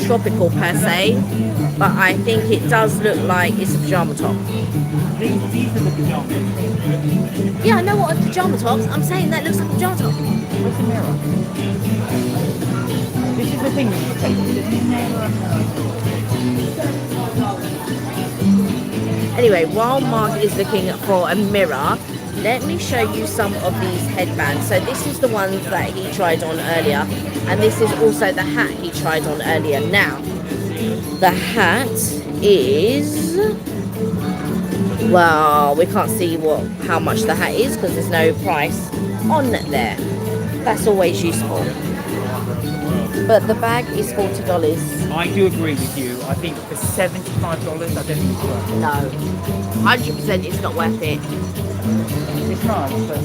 tropical per se, but I think it does look like it's a pajama top. These are the pajamas. Yeah, I know what a pajama tops. I'm saying that looks like a pajama top. Where's the mirror? This is the thing that you take. Anyway, while Mark is looking for a mirror, let me show you some of these headbands. So this is the ones that he tried on earlier, and this is also the hat he tried on earlier. Now, the hat is, well, we can't see how much the hat is because there's no price on there. That's always useful. But the bag is $40. I do agree with you. I think for $75, I don't think it's worth it. No, 100% it's not worth it. It's nice, but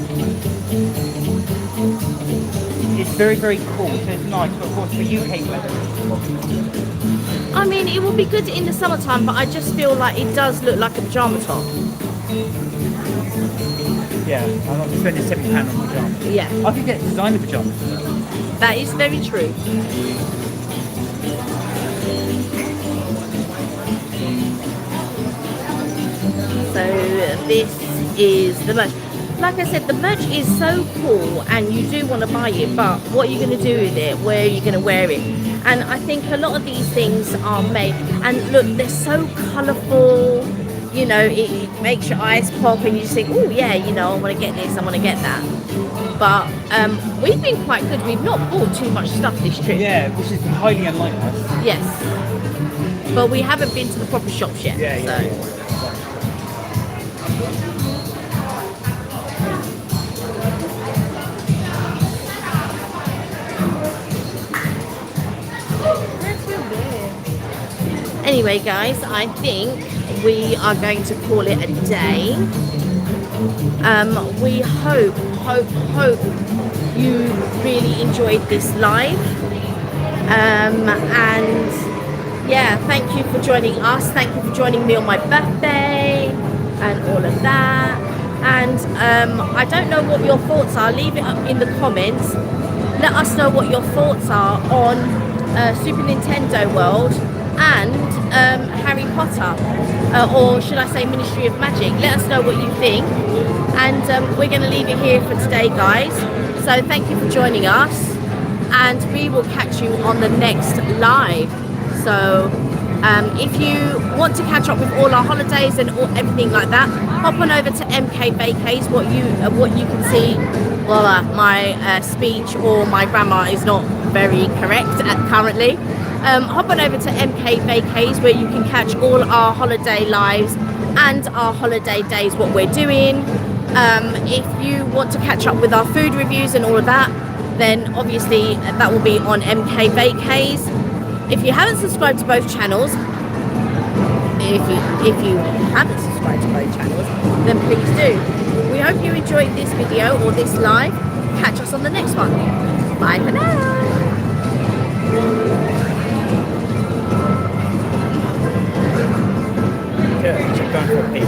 it's very, very cool. So it's nice, but of course for UK weather. I mean, it would be good in the summertime, but I just feel like it does look like a pajama top. Yeah, I'm not spending £70 on pajamas. Yeah, I could get designer pajamas. that is very true. So this is the merch. Like I said, the merch is so cool and you do want to buy it, but what are you going to do with it? Where are you going to wear it? And I think a lot of these things are made, and look, they're so colourful, you know, it makes your eyes pop and you just think, oh yeah, you know, I want to get this, I want to get that. But we've been quite good. We've not bought too much stuff this trip. Yeah, which is highly unlike us. Yes. But we haven't been to the proper shops yet. Yeah, so. yeah. Anyway, guys, I think we are going to call it a day. We hope you really enjoyed this live. And yeah, thank you for joining us. Thank you for joining me on my birthday and all of that. And I don't know what your thoughts are. Leave it up in the comments. Let us know what your thoughts are on Super Nintendo World. and Harry Potter, or should I say Ministry of Magic. Let us know what you think, and we're going to leave it here for today, guys. So thank you for joining us, and we will catch you on the next live. So if you want to catch up with all our holidays and everything like that, hop on over to MK Vacays. What you can see, well, my speech or my grammar is not very correct currently. Hop on over to MK Vacays, where you can catch all our holiday lives and our holiday days, what we're doing. If you want to catch up with our food reviews and all of that, then obviously that will be on MK Vacays. If you haven't subscribed to both channels, if you haven't subscribed to both channels, then please do. We hope you enjoyed this video or this live. Catch us on the next one. Bye for now. Good. Going for a pee.